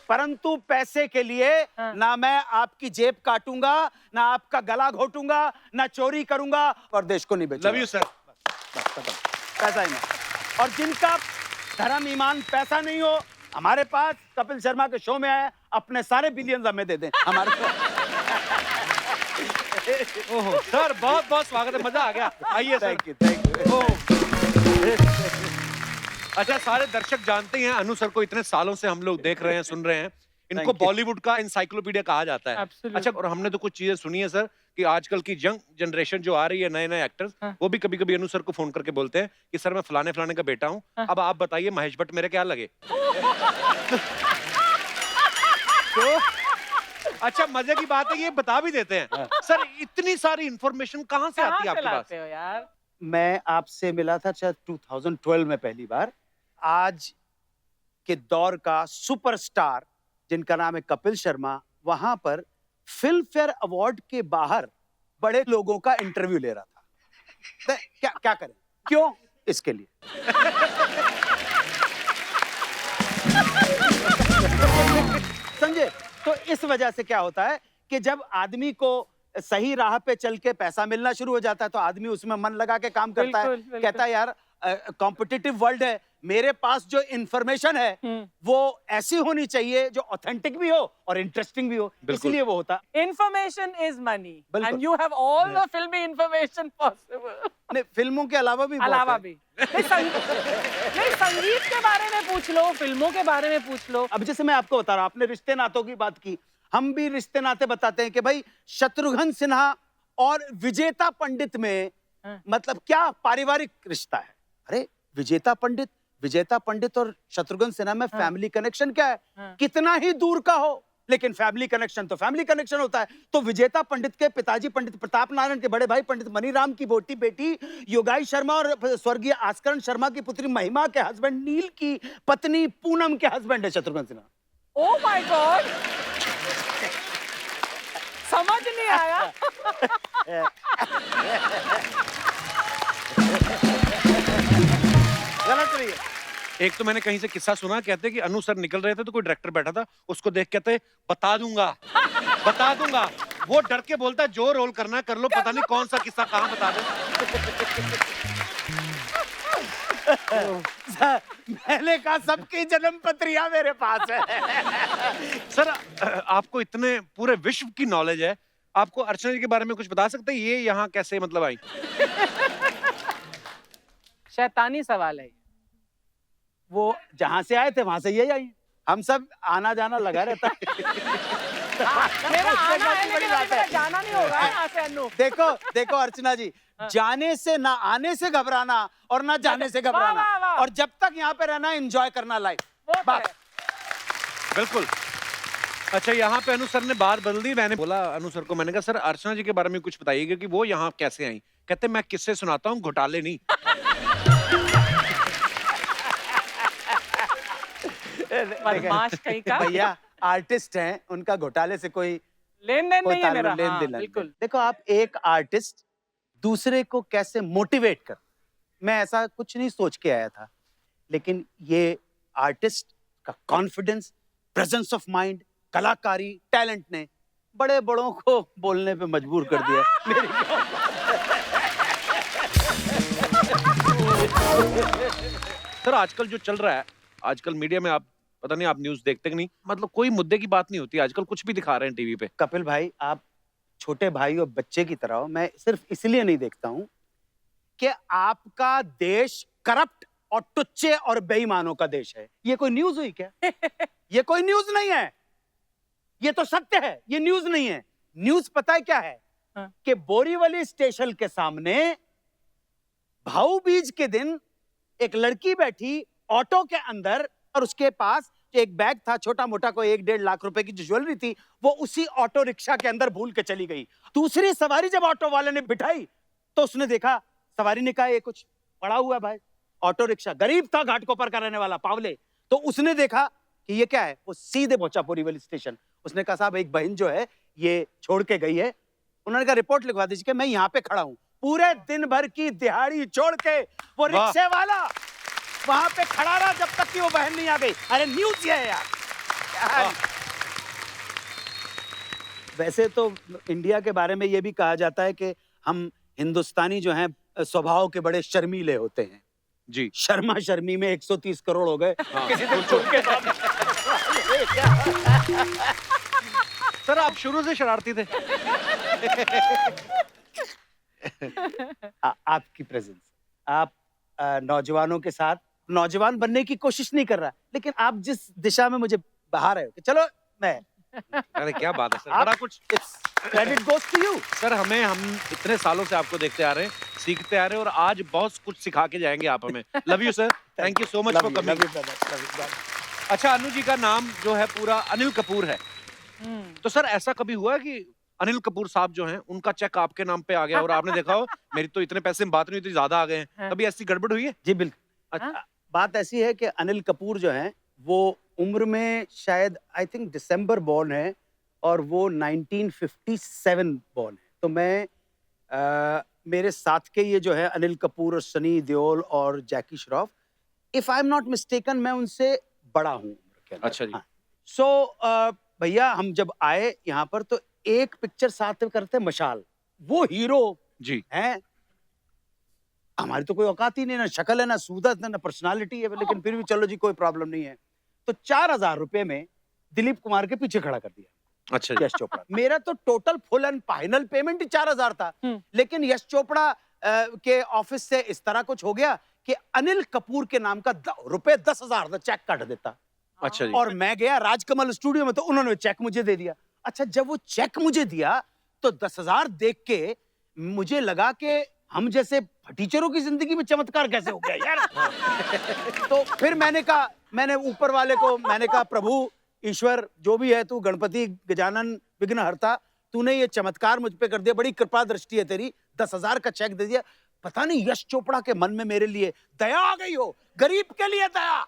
परंतु पैसे के लिए
हाँ।
ना मैं आपकी जेब काटूंगा, ना आपका गला घोटूंगा, ना चोरी करूंगा और देश को नहीं बेचूंगा।
Love you sir.
बस खत्म, पैसा ही नहीं। और जिनका धर्म ईमान पैसा नहीं हो, हमारे पास कपिल शर्मा के शो में आए, अपने सारे बिलियंस हमें दे दें हमारे
ओहो सर, बहुत बहुत स्वागत है, मजा आ गया। आइए सर।
Thank you.
अच्छा, सारे दर्शक जानते हैं अनु सर को, इतने सालों से हम लोग देख रहे हैं, सुन रहे हैं। इनको
Thank you.
बॉलीवुड का इंसाइक्लोपीडिया कहा जाता है।
Absolutely.
अच्छा, और हमने तो कुछ चीजें सुनी है सर कि आजकल की यंग जनरेशन जो आ रही है, नए नए एक्टर्स,
हाँ।
वो भी कभी कभी अनु सर को फोन करके बोलते हैं कि सर मैं फलाने फलाने का बेटा हूँ।
हाँ।
अब आप बताइए महेश भट्ट मेरे क्या लगे? तो अच्छा, मजे की बात है, ये बता भी देते हैं। सर इतनी सारी इंफॉर्मेशन कहाँ से
कहाँ
आती है
से
आपके पास?
लाते हो यार?
मैं आपसे मिला था शायद 2012 में पहली बार। आज के दौर का सुपरस्टार जिनका नाम है कपिल शर्मा, वहां पर फिल्म फेयर अवार्ड के बाहर बड़े लोगों का इंटरव्यू ले रहा था। तो क्या क्या करें, क्यों? इसके लिए समझे? तो इस वजह से क्या होता है कि जब आदमी को सही राह पे चल के पैसा मिलना शुरू हो जाता है तो आदमी उसमें मन लगा के काम करता है।
बिल्कुल, बिल्कुल।
कहता है यार कॉम्पिटिटिव वर्ल्ड है, मेरे पास जो इंफॉर्मेशन है वो ऐसी होनी चाहिए जो ऑथेंटिक भी हो और इंटरेस्टिंग भी हो,
बिल्कुल।
इसलिए वो होता।
Information is money,
बिल्कुल।
and you have all the filmy information possible.
नहीं, फिल्मों के अलावा भी बहुत
अलावा
है।
भी नहीं, संगीत के बारे में पूछ लो, फिल्मों के बारे में पूछ लो।
अब जैसे मैं आपको बता रहा हूं, आपने रिश्ते नातों की बात की, हम भी रिश्ते नाते बताते हैं कि भाई शत्रुघ्न सिन्हा और विजेता पंडित में
हाँ।
मतलब क्या पारिवारिक रिश्ता है। अरे विजेता पंडित और शत्रुघ्न सिन्हा में
हाँ।
फैमिली कनेक्शन क्या है?
हाँ।
कितना ही दूर का हो लेकिन फैमिली कनेक्शन तो फैमिली कनेक्शन होता है। तो विजेता पंडित के पिताजी पंडित प्रताप नारायण के बड़े भाई पंडित मनीराम की बोटी बेटी योगाई शर्मा और स्वर्गीय आस्करण शर्मा की पुत्री महिमा के हस्बैंड नील की पत्नी पूनम के हस्बैंड है Shatrughan Sinha.
Oh my God! समझ नहीं आया।
गलत नहीं है।
एक तो मैंने कहीं से किस्सा सुना, कहते कि अनु सर निकल रहे थे तो कोई डायरेक्टर बैठा था, उसको देख कहते बता दूंगा बता दूंगा। वो डर के बोलता है जो रोल करना है कर लो, पता नहीं कौन सा किस्सा कहाँ बता दो।
मैंने कहा सबकी जन्म पत्रियां मेरे पास है।
सर आपको इतने पूरे विश्व की नॉलेज है, आपको अर्चना जी के बारे में कुछ बता सकते हैं? ये यहाँ कैसे मतलब आई?
शैतानी सवाल है।
वो जहां से आए थे वहां से यही आई। हम सब आना जाना लगा रहता है।
मेरा आना है लेकिन अभी मेरा जाना नहीं होगा यहाँ से अनु।
देखो देखो अर्चना जी, जाने से ना आने से घबराना और ना जाने से घबराना,
वाह, वाह, वाह।
और जब तक यहाँ पे रहना एंजॉय करना लाइफ।
वो तो
बात
है।
बिल्कुल। अच्छा, यहाँ पे अनु सर ने बात बदल दी। मैंने बोला अनु सर को, मैंने कहा सर अर्चना जी के बारे में कुछ बताइएगा कि वो यहाँ कैसे आई। कहते मैं किससे सुनाता हूँ, घोटाले नहीं।
बदमाश कहीं का।
भैया आर्टिस्ट हैं, उनका घोटाले से कोई
लेन देन नहीं है मेरा।
लेन
हाँ,
देन नहीं।
बिल्कुल।
देखो आप एक आर्टिस्ट दूसरे को कैसे मोटिवेट कर, मैं ऐसा कुछ नहीं सोच के आया था, लेकिन ये आर्टिस्ट का कॉन्फिडेंस, प्रेजेंस ऑफ माइंड, कलाकारी, टैलेंट ने बड़े बड़ों को बोलने पे मजबूर कर दिया। मेरी
सर आजकल जो चल रहा है, आजकल मीडिया में आप पता नहीं आप न्यूज देखते कि नहीं, मतलब कोई मुद्दे की बात नहीं होती आजकल, कुछ भी दिखा रहे हैं टीवी पे।
कपिल भाई, आप छोटे भाई और बच्चे की तरह हो। मैं सिर्फ इसलिए नहीं देखता हूं कि आपका देश करप्ट और टुच्चे और बेईमानों का देश है। ये कोई न्यूज हुई क्या? ये कोई न्यूज नहीं है, ये तो सत्य है, ये न्यूज नहीं है। न्यूज पता है क्या है?
हाँ।
कि बोरीवली स्टेशन के सामने भाऊ बीज के दिन एक लड़की बैठी ऑटो के अंदर और उसके पास एक बैग था छोटा मोटा, कोई 1-1.5 लाख रुपए की जो ज्वेलरी थी, वो उसी ऑटो रिक्शा के अंदर भूल के चली गई। दूसरी सवारी जब ऑटो वाले ने बिठाई तो उसने देखा, सवारी ने कहा ये कुछ पड़ा हुआ है भाई। ऑटो रिक्शा गरीब था, घाटकोपर का रहने वाला पावले, तो उसने देखा कि ये क्या है, वो सीधे पहुंचा बोरीवली स्टेशन। उसने कहा साहब एक बहन जो है ये छोड़ के गई है। उन्होंने कहा रिपोर्ट लिखवा दीजिए कि मैं यहाँ पे खड़ा हूँ। पूरे दिन भर की दिहाड़ी छोड़ के वो रिक्शे वाला वहां पे खड़ा रहा जब तक कि वो बहन नहीं आ गई। अरे न्यूज ये है यार। वैसे तो इंडिया के बारे में ये भी कहा जाता है कि हम हिंदुस्तानी जो हैं स्वभाव के बड़े शर्मीले होते हैं
जी।
शर्मा शर्मी में 130 करोड़ हो गए।
हाँ,
किसी दिन छुप के
सर आप शुरू से शरारती थे।
आपकी प्रेजेंस, आप नौजवानों के साथ नौजवान बनने की कोशिश नहीं कर रहा, लेकिन आप जिस दिशा में मुझे बहा रहे हो कि चलो मैं,
अरे क्या बात है सर,
आप-
बड़ा कुछ।
Credit goes to you
sir हम इतने सालों से आपको देखते आ रहे हैं, सीखते आ रहे हैं, और आज बहुत कुछ सिखा के जाएंगे आप हमें। Love you sir, thank you so much for coming. अच्छा, अनु जी का नाम जो है पूरा अनिल कपूर है, तो सर ऐसा कभी हुआ है कि अनिल कपूर साहब जो हैं उनका चेक आपके नाम पे आ गया और आपने देखा हो मेरी तो इतने पैसे में बात नहीं हुई थी, ज्यादा आ गए हैं, कभी ऐसी गड़बड़ हुई है?
जी बिल्कुल।
हाँ?
बात ऐसी है कि अनिल कपूर जो हैं वो उम्र में शायद आई थिंक दिसंबर बॉर्न है और वो 1957 बॉर्न है। तो मैं मेरे साथ के ये जो है अनिल कपूर और सनी देओल और Jackie Shroff, if I am not mistaken मैं उनसे बड़ा हूँ उम्र के अंदर।
अच्छा जी।
सो भैया हम जब आए यहाँ पर तो एक पिक्चर साथ में करते मशाल, वो हीरो
जी।
हैं। हमारी तो कोई औकात ही नहीं, ना शक्ल है ना सूरत है ना पर्सनालिटी है, लेकिन फिर भी चलो जी कोई प्रॉब्लम नहीं है। तो 4000 रुपए में दिलीप कुमार के पीछे खड़ा कर दिया
अच्छा जी।
यश चोपड़ा। मेरा तो total full and final payment ही 4000 था, लेकिन यश चोपड़ा के ऑफिस से इस तरह कुछ हो गया कि अनिल कपूर के नाम का रुपए 10,000 का चेक काट देता।
अच्छा जी।
और मैं गया राजकमल स्टूडियो में तो उन्होंने चेक मुझे दे दिया। अच्छा, जब वो चेक मुझे दिया तो 10,000 देख के मुझे लगा कि हम जैसे टीचरों की जिंदगी में चमत्कार कैसे हो गया यार। तो फिर मैंने कहा, मैंने ऊपर वाले को मैंने कहा प्रभु ईश्वर जो भी है तू गणपति गजानन विघ्नहर्ता, तूने ये चमत्कार मुझ पे कर दिया, बड़ी कृपा दृष्टि है तेरी, 10,000 का चेक दे दिया। पता नहीं यश चोपड़ा के मन में मेरे लिए दया आ गई हो, गरीब के लिए दया।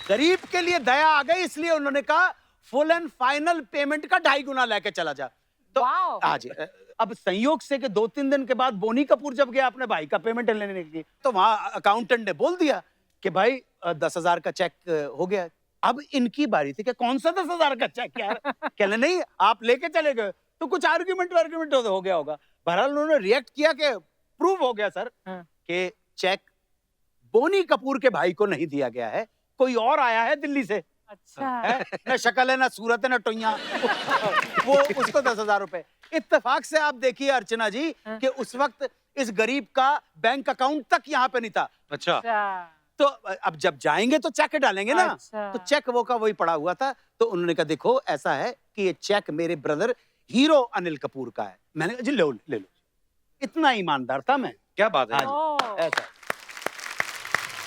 गरीब के लिए दया आ गई, इसलिए उन्होंने कहा फुल एंड फाइनल पेमेंट का 2.5 गुना लेके चला जा। तो
वाओ।
आज अब संयोग से कि 2-3 दिन के बाद बोनी कपूर जब गया अपने भाई का पेमेंट लेने के लिए, तो वहां अकाउंटेंट ने बोल दिया कि भाई 10,000 का चेक हो गया। अब इनकी बारी थी कि कौन सा 10,000 का चेक यार, कहने नहीं आप लेके चले गए, तो कुछ आर्ग्यूमेंट हो गया होगा। बहरहाल उन्होंने रिएक्ट किया कि प्रूव हो गया सर कि चेक बोनी कपूर के भाई को नहीं दिया गया है, कोई और आया है दिल्ली से।
अच्छा।
है ना शक्ल है ना सूरत है ना टोइया। वो उसको 10,000 रुपए। इत्तेफाक से आप देखिए अर्चना जी कि उस वक्त इस गरीब का बैंक अकाउंट तक यहाँ पे नहीं था।
अच्छा।
तो अब जब जाएंगे तो चेक डालेंगे ना।
अच्छा।
तो चेक वो का वही पड़ा हुआ था। तो उन्होंने कहा देखो ऐसा है कि ये चेक मेरे ब्रदर हीरो अनिल कपूर का है। मैंने कहा जी ले लो। इतना ईमानदार था मैं।
क्या बात है।
ओह।
ऐसा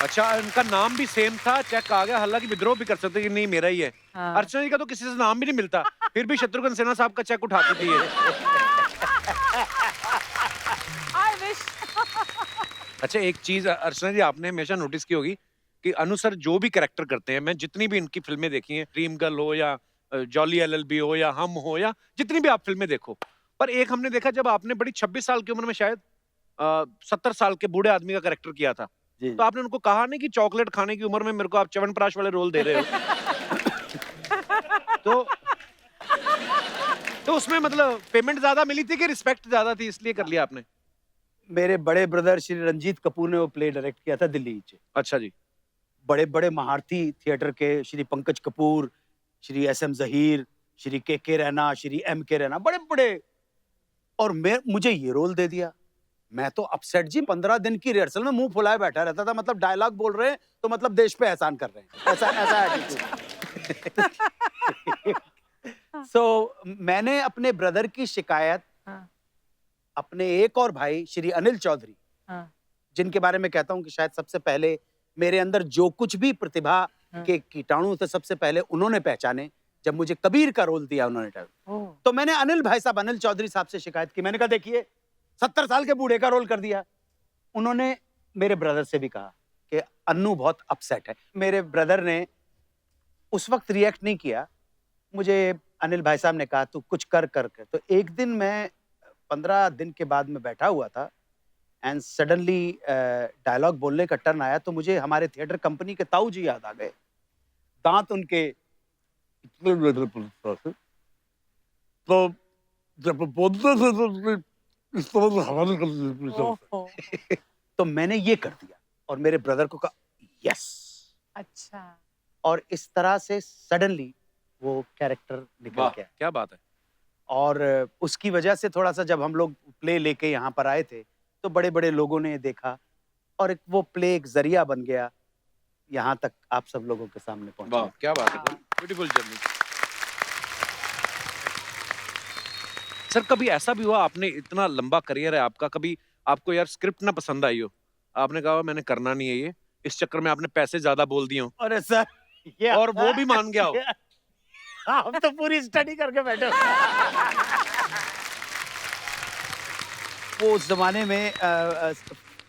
अच्छा, उनका नाम भी सेम था, चेक आ गया, हालांकि विद्रोह भी कर सकते कि नहीं मेरा ही है।
हाँ।
अर्चना जी का तो किसी से नाम भी नहीं मिलता, फिर भी शत्रुघ्न सिन्हा साहब का चेक उठाती थी ये।
I wish।
अच्छा, एक चीज अर्चना जी आपने हमेशा नोटिस की होगी कि अनु सर जो भी कैरेक्टर करते हैं, मैं जितनी भी इनकी फिल्में देखी हैं, ड्रीम गर्ल हो या जॉली एलएलबी हो या हम हो या जितनी भी आप फिल्में देखो, पर एक हमने देखा जब आपने बड़ी 26 साल की उम्र में शायद 70 साल के बूढ़े आदमी का कैरेक्टर किया था, तो आपने उनको कहा नहीं कि चॉकलेट खाने की उम्र में मेरे को आप च्यवनप्राश वाले रोल दे रहे हो। तो उसमें मतलब पेमेंट ज्यादा मिली थी कि रिस्पेक्ट ज्यादा थी इसलिए कर लिया आपने?
मेरे बड़े ब्रदर श्री रंजीत कपूर ने वो प्ले डायरेक्ट किया था दिल्ली से।
अच्छा जी।
बड़े बड़े महारथी थिएटर के श्री पंकज कपूर, श्री एस एम जहीर, श्री के रैना, श्री एम के रैना, बड़े बड़े, और मुझे ये रोल दे दिया। मैं तो अपसेट जी, 15 दिन की रिहर्सल में मुंह फुलाए बैठा रहता था। मतलब डायलॉग बोल रहे हैं तो मतलब देश पे एहसान कर रहे हैं, ऐसा ऐसा एटीट्यूड। सो मैंने अपने ब्रदर की शिकायत
हाँ।
अपने एक और भाई श्री अनिल चौधरी,
हाँ।
जिनके बारे में कहता हूँ कि शायद सबसे पहले मेरे अंदर जो कुछ भी प्रतिभा के कीटाणु थे सबसे पहले उन्होंने पहचाने जब मुझे कबीर का रोल दिया उन्होंने। तो मैंने अनिल भाई साहब, अनिल चौधरी साहब से शिकायत की। मैंने कहा देखिए 70 साल के बूढ़े का रोल कर दिया। उन्होंने मेरे ब्रदर से भी कहा कि अन्नू बहुत अपसेट है। मेरे ब्रदर ने उस वक्त रिएक्ट नहीं किया। मुझे अनिल भाई साहब ने कहा तू कुछ कर कर कर। तो एक दिन मैं 15 दिन के बाद में बैठा हुआ था एंड सडनली डायलॉग बोलने का टर्न आया तो मुझे हमारे थिएटर कंपनी के ताऊ जी याद आ गए। दांत उनके तो जब बोलते थे तो इस तरह से हमारे
ओहो,
तो मैंने ये कर दिया और मेरे ब्रदर को कहा यस,
अच्छा।
और इस तरह से सडनली वो कैरेक्टर निकल
वाह,
गया।
क्या बात है।
और उसकी वजह से थोड़ा सा जब हम लोग प्ले लेके यहाँ पर आए थे तो बड़े बड़े लोगों ने देखा और एक वो प्ले एक जरिया बन गया यहाँ तक आप सब लोगों के सामने
वाह,
पहुंचा।
क्या बात है सर, ब्यूटीफुल जर्नी। सर कभी ऐसा भी हुआ, आपने इतना लंबा करियर है आपका, कभी आपको यार स्क्रिप्ट ना पसंद आई हो, आपने कहा मैंने करना नहीं है ये, इस चक्कर में आपने पैसे ज्यादा बोल दिए हो
अरे सर ये
और वो भी मान गया हो?
हम तो पूरी स्टडी करके बैठे हो। वो उस जमाने में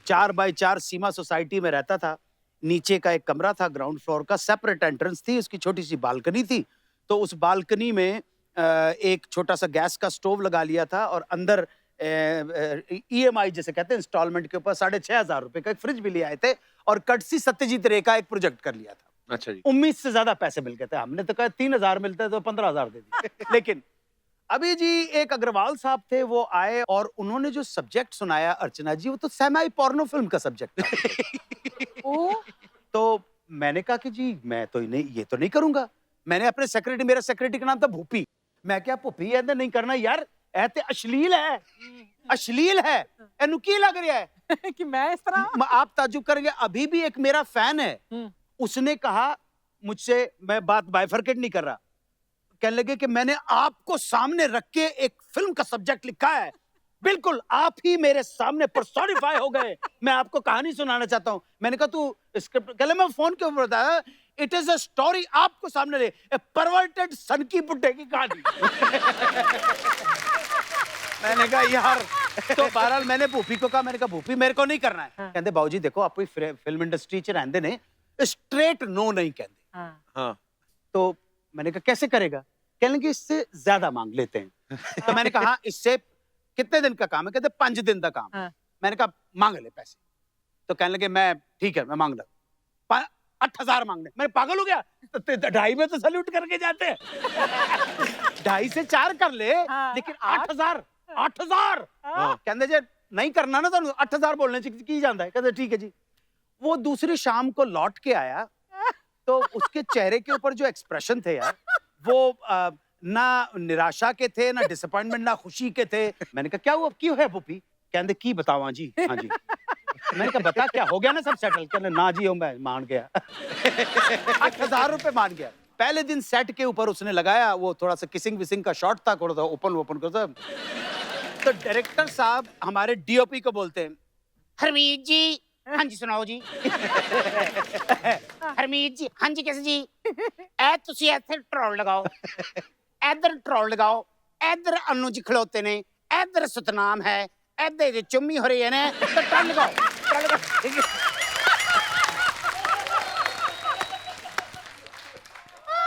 4x4 सीमा सोसाइटी में रहता था। नीचे का एक कमरा था, ग्राउंड फ्लोर का, सेपरेट एंट्रेंस थी, उसकी छोटी सी बालकनी थी। तो उस बालकनी में एक छोटा सा गैस का स्टोव लगा लिया था और अंदर EMI जैसे कहते हैं इंस्टॉलमेंट के ऊपर 6,500 रुपए का एक फ्रिज भी ले आए थे और कटसी सत्यजीत रे का एक प्रोजेक्ट कर लिया था।
अच्छा जी।
उम्मीद से ज्यादा पैसे मिल गए थे। हमने तो कहा 3,000 मिलते हैं तो 15,000 दे दिए। लेकिन अभी जी एक अग्रवाल साहब थे, वो आए और उन्होंने जो सब्जेक्ट सुनाया अर्चना जी, वो तो सेमी पोर्नो फिल्म का सब्जेक्ट था। तो मैंने कहा कि जी मैं तो नहीं, ये तो नहीं करूंगा। मैंने अपने सेक्रेटरी, मेरा सेक्रेटरी का नाम था भूपी, मैं क्या भूपी ऐसे नहीं करना यार, ऐसे अश्लील है, अश्लील है, एनु की लग रहा है
कि मैं इस तरह।
आप ताज्जुब करेंगे। अभी भी एक मेरा फैन है, उसने कहा मुझसे, मैं बात बाइफरकेट नहीं कर रहा, कहने लगे कि मैंने आपको सामने रख के एक फिल्म का सब्जेक्ट लिखा है, बिल्कुल आप ही मेरे सामने पर्सोनिफाई हो गए, मैं आपको कहानी सुनाना चाहता हूं। मैंने कहा तू स्क्रिप्ट, कहले मैं फोन के ऊपर बताया, इट इज अ स्टोरी, आपको सामने ले, ए परवर्टेड सन की बुड्ढे की कहानी। मैंने कहा यार, तो बहरहाल मैंने भूपी को कहा, मैंने कहा भूपी मेरे को नहीं करना है। कहते बाबूजी देखो आप फिल्म इंडस्ट्री च रहंदे ने, स्ट्रेट नो नहीं कहते।
हाँ।
तो मैंने कहा कैसे करेगा? कहने लगे इससे ज्यादा मांग लेते हैं। तो मैंने कहा हाँ, इससे कितने दिन का काम है? कहते 5 दिन का काम। मैंने कहा मांग ले पैसे। तो कहने लगे मैं ठीक है मैं मांग ला, 8,000 मांगने। मैं पागल हो गया, 2.5 में तो सैल्यूट करके जाते हैं। 2.5 से 4 कर ले, लेकिन 8,000 कहते जे नहीं करना ना तो 8,000 बोलने की जाता है। कहते ठीक है जी। वो दूसरी शाम को लौट के आया तो उसके चेहरे के ऊपर जो एक्सप्रेशन थे यार, वो ना निराशा के थे, ना डिसअपॉइंटमेंट, ना खुशी के थे। मैंने कहा क्या हुआ, क्यों है भूपी? कहते की बतावा जी। हाँ जी। मैंने कहा बता क्या हो गया ना सब सेटल? कहने ना जी मैं मान गया। 8,000 रुपए मान गया। पहले दिन सेट के ऊपर उसने लगाया, वो थोड़ा सा किसिंग विसिंग का शॉट था, थोड़ा सा ओपन करता। तो डायरेक्टर साहब हमारे DOP को बोलते हैं, हरमीत जी, हाँ जी सुनाओ जी। हरमीत जी, हाँ जी कैसे जी? ए तुसी ऐसे ट्रोल लगाओ, इधर ट्रोल लगाओ, इधर अन्नू जी खड़ोते ने, इधर सतनाम है, इधर चुम्मी हो रही है ना, तो ट्रोल लगाओ, ट्रोल लगाओ।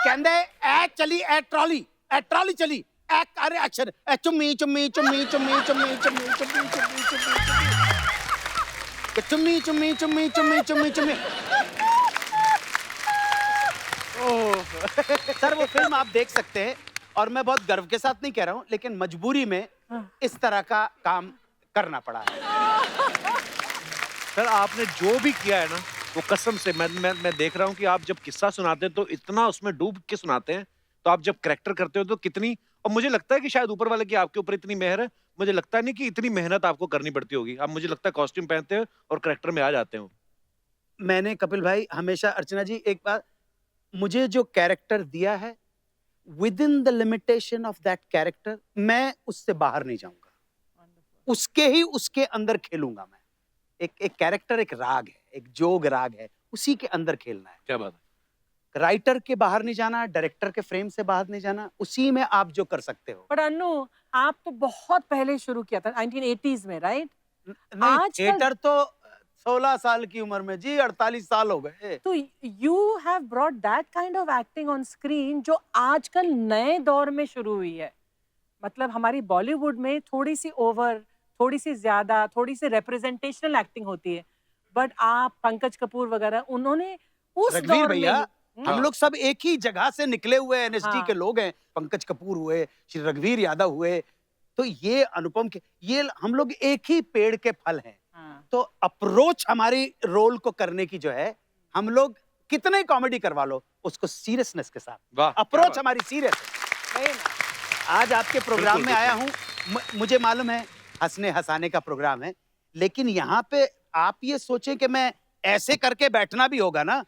कहंदे ए चली ए ट्रॉली चली, ए अरे एक्शन, ए चुम्मी चुम्मी चुम्मी चुम्मी चुम्मी चुम्मी चुम्मी चुम्मी चुम्मी चुम्मी चुम्मी चुम्मी चुम्मी चुम्मी। सर वो फिल्म आप देख सकते हैं और मैं बहुत गर्व के साथ नहीं कह रहा हूँ, लेकिन मजबूरी में इस तरह का काम करना पड़ा है।
सर आपने जो भी किया है ना, वो कसम से मैं देख रहा हूँ कि आप जब किस्सा सुनाते हैं तो इतना उसमें डूब के सुनाते हैं, तो आप जब करैक्टर करते हो तो कितनी, और मुझे लगता है कि शायद ऊपर वाले की आपके ऊपर इतनी मेहर है, मुझे लगता नहीं कि इतनी मेहनत आपको करनी पड़ती होगी। आप मुझे लगता है कॉस्ट्यूम पहनते हो और करैक्टर में आ जाते हो।
मैंने कपिल भाई हमेशा, अर्चना जी एक बात, मुझे जो कैरेक्टर दिया है with in the limitation of that character, मैं उससे बाहर नहीं जाऊंगा, उसके अंदर खेलूंगा मैं। एक कैरेक्टर एक राग है, एक जोग राग है, उसी के अंदर खेलना है।
क्या बात है।
राइटर के बाहर नहीं जाना, डायरेक्टर के फ्रेम से बाहर नहीं जाना, उसी में आप जो कर सकते हो।
पर अन्नू, आप तो बहुत पहले शुरू किया था 1980s में, राइट?
नहीं,
आजकल-
थिएटर तो 16 साल की उम्र में जी, 48 साल हो गए।
तो you have brought that kind of acting on screen जो आजकल नए दौर में शुरू हुई है। मतलब हमारी बॉलीवुड में थोड़ी सी ओवर, थोड़ी सी ज्यादा, थोड़ी सी रिप्रेजेंटेशनल एक्टिंग होती है, बट आप, पंकज कपूर वगैरह, उन्होंने उस
रघुवीर
दौर
भैया,
में
हम लोग सब एक ही जगह से निकले हुए एनएसडी
हाँ।
के लोग हैं। पंकज कपूर हुए, श्री रघुवीर यादव हुए, तो ये अनुपम के, ये हम लोग एक ही पेड़ के फल हैं।
हाँ।
तो अप्रोच हमारी रोल को करने की जो है, हम लोग कितने कॉमेडी करवा लो उसको सीरियसनेस के साथ,
वाह, क्या
अप्रोच
बात।
हमारी सीरियस है।
वही ना।
आज आपके प्रोग्राम
बिल्कुल,
में आया हूँ, मुझे मालूम है हंसने हंसाने का प्रोग्राम है, लेकिन यहाँ पे आप ये सोचें कि मैं ऐसे करके बैठना भी होगा ना,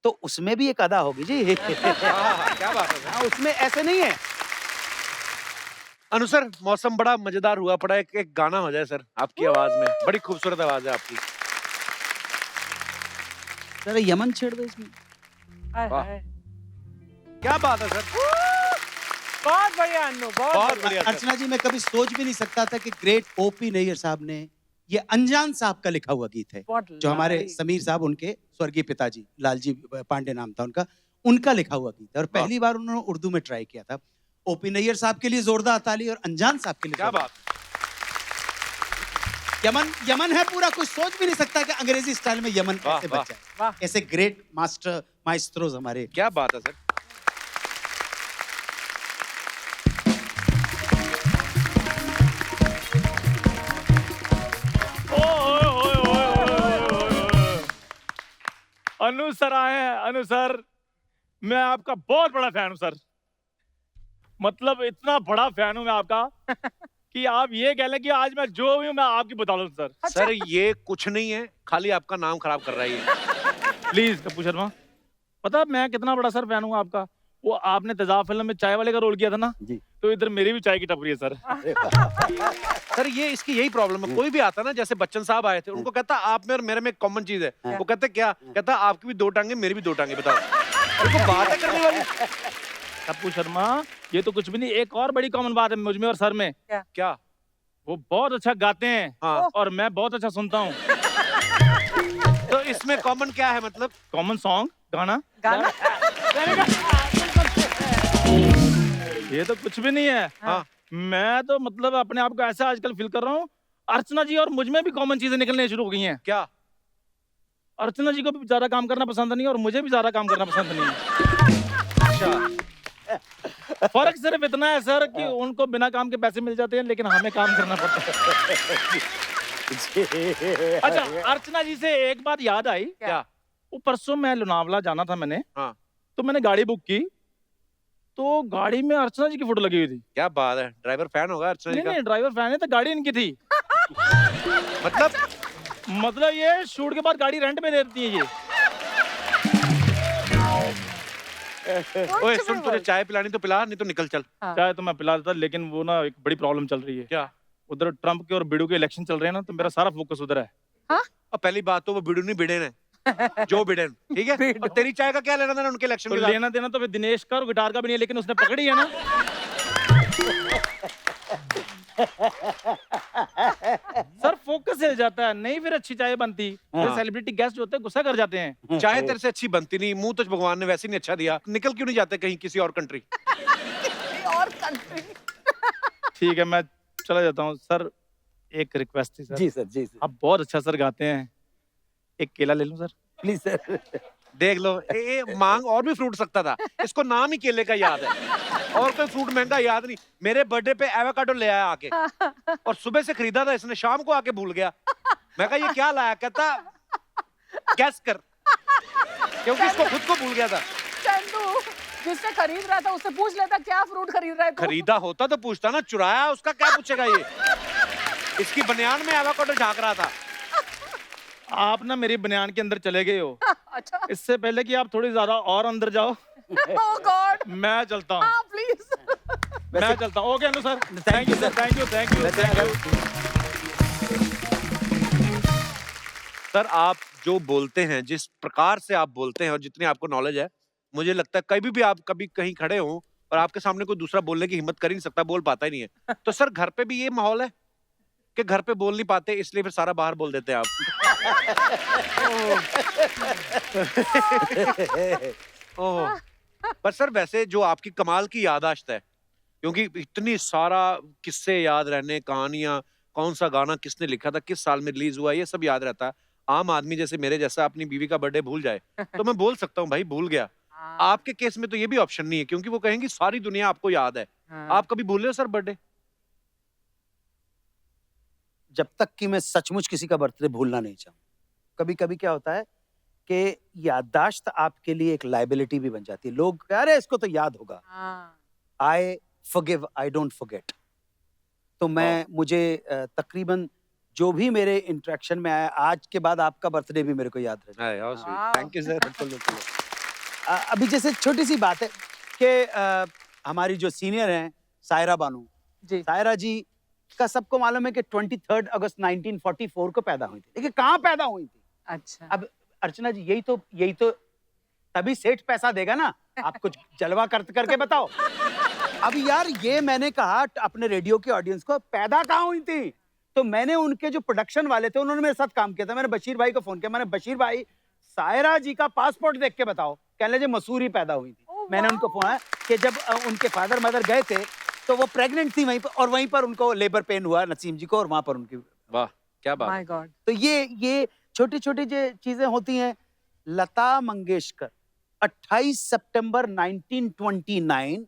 तो उसमें भी एक अदा होगी जी।
क्या बात है।
हाँ, उसमें ऐसे नहीं है।
अनु सर, मौसम बड़ा मजेदार हुआ पड़ा है, एक गाना हो जाए सर आपकी आवाज में, बड़ी खूबसूरत आवाज है आपकी।
जरा यमन छेड़ दो इसमें।
हाय
वाह।
हाय।
क्या बात है सर,
बहुत बढ़िया अन्नू,
बहुत
बहुत
बढ़िया सर।
अर्चना जी, मैं कभी सोच भी नहीं सकता था कि ग्रेट ओपी नैयर साहब ने, ये अनजान साहब का लिखा हुआ गीत है, जो हमारे समीर साहब, उनके स्वर्गीय पिताजी, लालजी पांडे नाम था उनका, उनका लिखा हुआ गीत है, और पहली बार उन्होंने उर्दू में ट्राई किया था। ओपी नैयर साहब के लिए जोरदार ताली, और अनजान साहब के लिए
क्या बात।
यमन, यमन है पूरा, कुछ सोच भी नहीं सकता कि अंग्रेजी स्टाइल में यमन
वाह,
कैसे
वाह।
बच जाए।
वाह।
ऐसे ग्रेट मास्टर माइस्ट्रोज हमारे।
क्या बात है सर।
अनु सर आए हैं। अनु सर, मैं आपका बहुत बड़ा फैन हूँ सर, मतलब इतना बड़ा फैन हूँ मैं आपका कि आप ये कह लें कि आज मैं जो भी हूँ मैं आपकी बता दूँ सर।
सर ये कुछ नहीं है, खाली आपका नाम खराब कर रहा है ये।
प्लीज कपूर शर्मा, पता है मैं कितना बड़ा सर फैन हूँ आपका। वो आपने तेजाब फिल्म में चाय वाले का रोल किया था ना
जी।
तो इधर मेरी भी चाय की टपरी है सर।
सर ये इसकी यही प्रॉब्लम है, कोई भी आता ना, जैसे बच्चन साहब आए थे, उनको कहता आप में और मेरे में एक कॉमन चीज है, वो कहते क्या, कहता आपकी भी दो टांगे मेरी भी दो टांगे, बताओ उनको बात है करने वाली।
कपूर शर्मा, ये तो कुछ भी नहीं, एक और बड़ी कॉमन बात है मुझ में और सर में।
क्या?
वो बहुत अच्छा गाते हैं
हाँ।
और मैं बहुत अच्छा सुनता हूँ।
तो इसमें कॉमन क्या है, मतलब
कॉमन सॉन्ग, गाना
गाना।
ये तो कुछ भी नहीं है।
हाँ।
मैं तो मतलब अपने आप को ऐसा आजकल फील कर रहा हूँ, अर्चना जी और मुझ में भी कॉमन चीजें निकलने शुरू हो गई हैं।
क्या?
अर्चना जी को भी ज्यादा काम करना पसंद नहीं है और मुझे भी ज्यादा काम करना पसंद नहीं है।
अच्छा।
फर्क सिर्फ इतना है सर कि उनको बिना काम के पैसे मिल जाते हैं, लेकिन हमें काम करना पड़ता है। अच्छा, अर्चना जी से एक बात याद आई।
क्या?
वो परसों मैं लोनावला जाना था मैंने,
हाँ।
तो मैंने गाड़ी बुक की, तो गाड़ी में अर्चना जी की फोटो लगी हुई थी।
क्या बात है, ड्राइवर फैन होगा अर्चना जी
नहीं
का।
नहीं, ड्राइवर फैन है तो गाड़ी इनकी थी।
मतलब
ये शूट के बाद गाड़ी रेंट पे दे देती है ये।
ओए सुन, तुझे चाय पिलानी तो पिला, नहीं तो निकल चल।
चाहे तो मैं पिला देता, लेकिन वो ना एक बड़ी प्रॉब्लम चल रही है।
क्या?
उधर ट्रम्प के और बिडू के इलेक्शन चल रहे हैं ना, तो मेरा सारा फोकस उधर है।
और पहली बात तो वो बिडू नहीं बिडेन है, जो बिडेन, ठीक है। और तेरी चाय का क्या लेना देना उनके इलेक्शन
तो
के साथ?
लेना देना तो फिर दिनेश का और गिटार का भी नहीं है, लेकिन उसने पकड़ी है ना। सर फोकस हिल जाता है, नहीं फिर अच्छी चाय बनती। फिर सेलिब्रिटी गेस्ट होते हैं गुस्सा कर जाते हैं।
चाय तेरे से अच्छी बनती नहीं, मुंह तो भगवान ने वैसे नहीं अच्छा दिया, निकल क्यों नहीं जाते कहीं किसी और कंट्री?
और कंट्री।
ठीक है, मैं चला जाता हूँ सर। एक रिक्वेस्ट थी सर।
जी सर, जी सर,
आप बहुत अच्छा सर गाते हैं, एक केला ले लूं सर?
Please sir.
देख लो, ये मांग और भी फ्रूट सकता था, इसको नाम ही केले का याद है और कोई फ्रूट महंगा याद नहीं। मेरे बर्थडे पे एवोकाडो ले आया आके और सुबह से खरीदा था इसने, शाम को आके भूल गया। मैं कहा ये क्या लाया, कहता गैस कर, क्योंकि इसको खुद को भूल गया था।
चंदू, जिससे खरीद रहा था उससे पूछ लेता क्या फ्रूट खरीद रहा है तू?
खरीदा होता तो पूछता ना, चुराया उसका क्या पूछेगा ये। इसकी बनियान में एवोकाडो झांक रहा था।
आप ना मेरी बनियान के अंदर चले गए हो।
अच्छा।
इससे पहले कि आप थोड़ी ज्यादा और अंदर जाओ,
Oh God!
मैं चलता हूँ।
हाँ, please.
मैं चलता हूँ। Okay Anu sir, thank you sir, thank you, thank you, thank you.
Sir आप जो बोलते हैं, जिस प्रकार से आप बोलते हैं और जितनी आपको नॉलेज है, मुझे लगता है कभी भी आप कभी कहीं खड़े हो और आपके सामने कोई दूसरा बोलने की हिम्मत कर ही नहीं सकता, बोल पाता ही नहीं है। तो सर घर पे भी ये माहौल है कि घर पे बोल नहीं पाते, इसलिए फिर सारा बाहर बोल देते हैं आप। ओह, पर सर वैसे जो आपकी कमाल की याददाश्त है, क्योंकि इतनी सारा किस्से याद रहने, कहानियां, कौन सा गाना किसने लिखा था, किस साल में रिलीज हुआ, ये सब याद रहता है। आम आदमी जैसे मेरे जैसा अपनी बीवी का बर्थडे भूल जाए तो मैं बोल सकता हूँ भाई भूल गया। आपके केस में तो ये भी ऑप्शन नहीं है, क्योंकि वो कहेंगी सारी दुनिया आपको याद है। आप कभी भूल रहे हो सर बर्थडे?
जब तक कि मैं सचमुच किसी का बर्थडे भूलना नहीं चाहूँ। कभी कभी क्या होता है कि याददाश्त आपके लिए एक लाइबिलिटी भी बन जाती है। लोग कह रहे इसको तो याद होगा। I forgive, I don't forget. तो मुझे तकरीबन जो भी मेरे इंटरेक्शन में आया, आज के बाद आपका बर्थडे भी मेरे को याद रहे।
Thank you sir.
अभी जैसे छोटी सी बात है कि हमारी जो सीनियर हैं सायरा बानू
जी।
सायरा जी का सबको मालूम है कि 23 अगस्त 1944 को पैदा हुई थी, लेकिन कहाँ पैदा हुई थी?
अच्छा।
अब अर्चना जी यही तो तभी सेठ पैसा देगा ना। आप कुछ जलवा करके बताओ। अब यार ये मैंने कहा अपने रेडियो के ऑडियंस को, पैदा कहाँ हुई थी? तो मैंने उनके जो प्रोडक्शन वाले थे उन्होंने मेरे साथ काम किया था। मैंने बशीर भाई को फोन किया, मैंने बशीर भाई सायरा जी का पासपोर्ट देख के बताओ। कहने लगे मसूरी पैदा हुई थी। मैंने उनको फोन कि जब उनके फादर मदर गए थे तो वो प्रेग्नेंट थी वहीं पर, और वहीं पर उनको लेबर पेन हुआ नसीम जी को, और वहां पर उनकी।
वाह क्या बात।
My God.
तो ये छोटी छोटी जो चीजें होती हैं। लता मंगेशकर 28 सितंबर 1929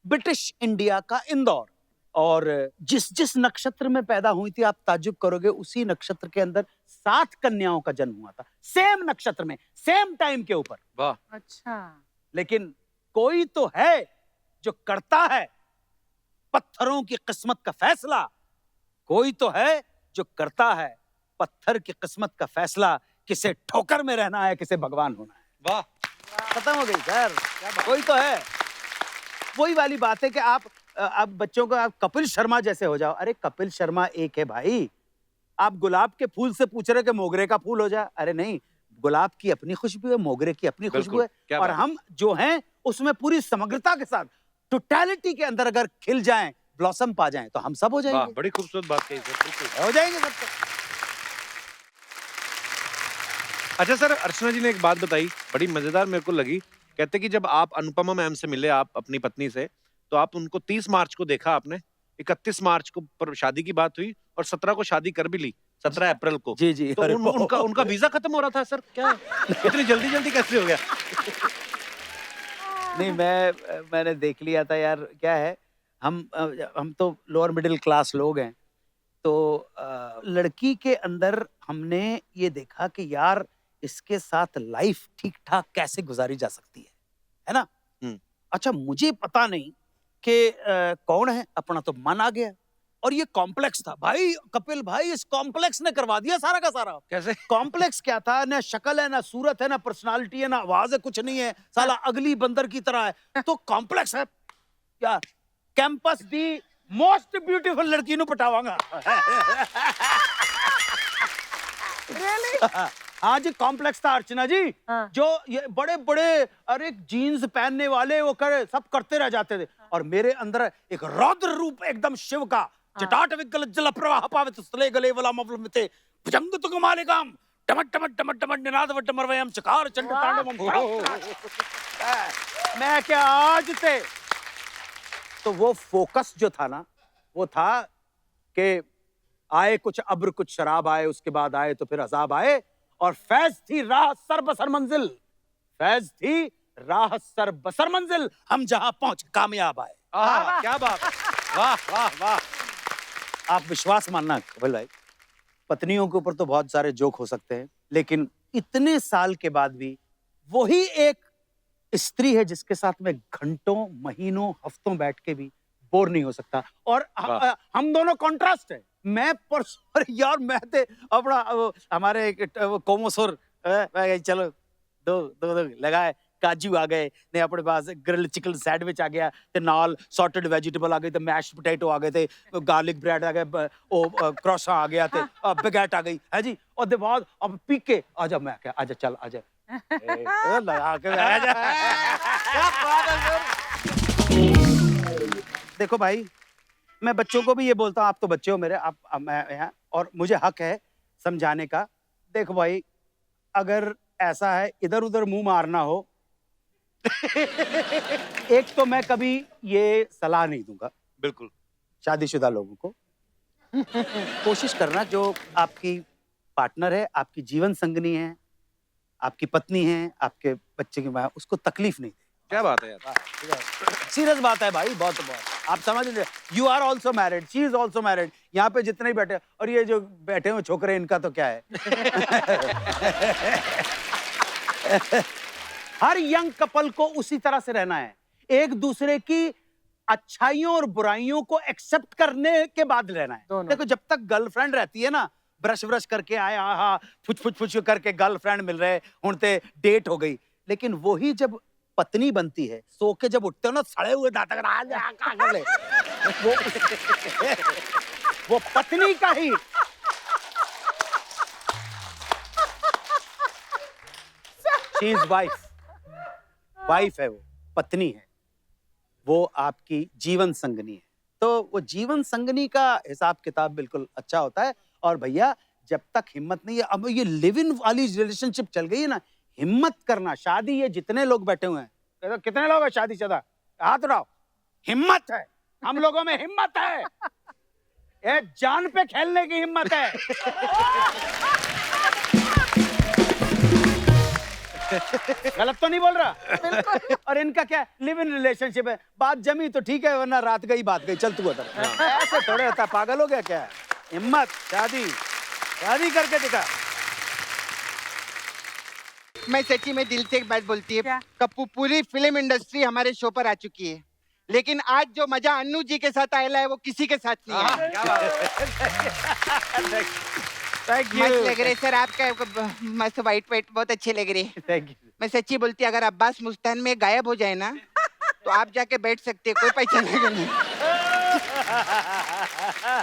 ब्रिटिश इंडिया का इंदौर, और जिस नक्षत्र में पैदा हुई थी आप ताज्जुब करोगे, उसी नक्षत्र के अंदर 7 कन्याओं का जन्म हुआ था, सेम नक्षत्र में, सेम टाइम के ऊपर।
वाह।
अच्छा।
लेकिन कोई तो है जो करता है पत्थरों की किस्मत का फैसला। कोई तो है जो करता है पत्थर की किस्मत का फैसला। किसे ठोकर में रहना है, किसे भगवान होना है।
वाह,
खत्म हो गई सर। कोई तो है। वही वाली बात है कि आप बच्चों को आप कपिल शर्मा जैसे हो जाओ। अरे कपिल शर्मा एक है भाई। आप गुलाब के फूल से पूछ रहे कि मोगरे का फूल हो जाए? अरे नहीं, गुलाब की अपनी खुशबू है, मोगरे की अपनी खुशबू है, और हम जो हैं उसमें पूरी समग्रता के साथ टोटलिटी के अंदर अगर खिल जाएं, ब्लॉसम पा जाएं, तो हम सब हो जाएंगे।
बड़ी खूबसूरत बात कही सर, बिल्कुल
हो जाएंगे सब।
अच्छा सर, अर्चना जी ने एक बात बताई बड़ी मजेदार मेरे को लगी। कहते कि जब आप अनुपमा मैम से मिले, आप अपनी पत्नी से, तो आप उनको 30 मार्च को देखा आपने, 31 मार्च को पर शादी की बात हुई और 17 को शादी कर भी ली, 17 अप्रैल को।
जी जी।
तो उनका वीजा खत्म हो रहा था सर, क्या इतनी जल्दी कैसे हो गया?
नहीं, मैंने देख लिया था यार। क्या है, हम तो लोअर मिडिल क्लास लोग हैं, तो लड़की के अंदर हमने ये देखा कि यार इसके साथ लाइफ ठीक ठाक कैसे गुजारी जा सकती है ना। अच्छा, मुझे पता नहीं कि कौन है, अपना तो मन आ गया। और ये कॉम्प्लेक्स था भाई, कपिल भाई, इस कॉम्प्लेक्स ने करवा दिया सारा का सारा।
कैसे?
कॉम्प्लेक्स क्या था, ना शक्ल है, ना सूरत है, ना पर्सनालिटी है, ना आवाज है, कुछ नहीं है, साला अगली बंदर की तरह है। तो कॉम्प्लेक्स है यार। कैंपस दी मोस्ट ब्यूटीफुल लड़की नु पटावांगा। हाँ जी, कॉम्प्लेक्स था अर्चना जी। जो ये बड़े बड़े अरे जीन्स पहनने वाले वो सब करते रह जाते थे, और मेरे अंदर एक रौद्र रूप एकदम शिव का, जटाट विकल जल प्रवाह पावित स्थले गले वला मवलमिते भुजंग तो कमालेगाम टमट टमट टमट टमट निनाद वटमरवयम चकार चंड तांडवम। मैं क्या आज थे। तो वो फोकस जो था ना, वो था कि आए कुछ अब्र कुछ शराब आए, उसके बाद आए तो फिर अजाब आए, और फैज थी राह सर बसर मंजिल। फैज थी राह सर बसर मंजिल, हम जहां पहुंच कामयाब आए।
क्या बात, वाह वाह वाह।
आप विश्वास मानना कपिल भाई, पत्नियों के ऊपर तो बहुत सारे जोक हो सकते हैं, लेकिन इतने साल के बाद भी वही एक स्त्री है जिसके साथ में घंटों, महीनों, हफ्तों बैठ के भी बोर नहीं हो सकता। और हम दोनों कॉन्ट्रास्ट है। मैं परसों यार मैं थे अपना हमारे कोमोसोर चलो दो लगाए, काजू आ गए ने अपने पास, ग्रिल चिकन सैंडविच आ गया ते नाल सॉर्टेड वेजिटेबल आ गए थे, मैश्ड पोटैटो आ गए थे, गार्लिक ब्रेड आ गए, ओ क्रॉसा आ गया थे, बगैट आ गई है जी। और दे बाद अब पी के आजा, मैं क्या आजा चल आजा लगा के आजा। देखो भाई, मैं बच्चों को भी ये बोलता हूँ, आप तो बच्चे हो मेरे, आप मैं यहाँ, और मुझे हक है समझाने का। देखो भाई, अगर ऐसा है इधर उधर मुंह मारना हो एक तो मैं कभी ये सलाह नहीं दूंगा
बिल्कुल
शादीशुदा लोगों को। कोशिश करना, जो आपकी पार्टनर है, आपकी जीवन संगनी है, आपकी पत्नी है, आपके बच्चे की माँ, उसको तकलीफ नहीं दे।
क्या बात है यार,
सीरियस बात है भाई, बहुत बहुत। आप समझ लीजिए, you are also married, she is also married. यहाँ पे जितने ही बैठे, और ये जो बैठे हुए छोकरे, इनका तो क्या है। हर यंग कपल को उसी तरह से रहना है, एक दूसरे की अच्छाइयों और बुराइयों को एक्सेप्ट करने के बाद रहना है। देखो, जब तक गर्लफ्रेंड रहती है ना, ब्रश ब्रश करके आए, हाँ फुच फुच फुच करके गर्लफ्रेंड मिल रहे, हुणते डेट हो गई। लेकिन वही जब पत्नी बनती है, सो के जब उठते हो ना, सड़े हुए दांत वो पत्नी का ही शी इज वाइफ है, वो पत्नी है, वो आपकी जीवन संगनी है। तो वो जीवन संगनी का हिसाब किताब बिल्कुल अच्छा होता है। और भैया, जब तक हिम्मत नहीं है, अब ये लिव इन वाली रिलेशनशिप चल गई है ना, हिम्मत करना। शादी, ये जितने लोग बैठे हुए हैं, कितने लोग हैं शादीशुदा, हाथ उठाओ। हिम्मत है, हम लोगों में हिम्मत है, ये जान पे खेलने की हिम्मत है। गलत तो नहीं बोल रहा। और इनका क्या, लिव इन रिलेशनशिप है, बात जमी तो ठीक है, वरना रात गई बात गई, चल तू उधर। ऐसे थोड़े होता, पागल हो गया क्या। हिम्मत, शादी करके दिखा।
मैं सच्ची में दिल से एक बात बोलती है, कप्पू, पूरी फिल्म इंडस्ट्री हमारे शो पर आ चुकी है, लेकिन आज जो मजा अन्नू जी के साथ आया है वो किसी के साथ नहीं है। मस्त लग रहे सर, आपका मस्त वाइट बहुत अच्छे लग रहे।
Thank you.
मैं सच्ची बोलती, अगर अब्बास मुस्तान में गायब हो जाए ना, तो आप जाके बैठ सकते, कोई पहचानेगा नहीं।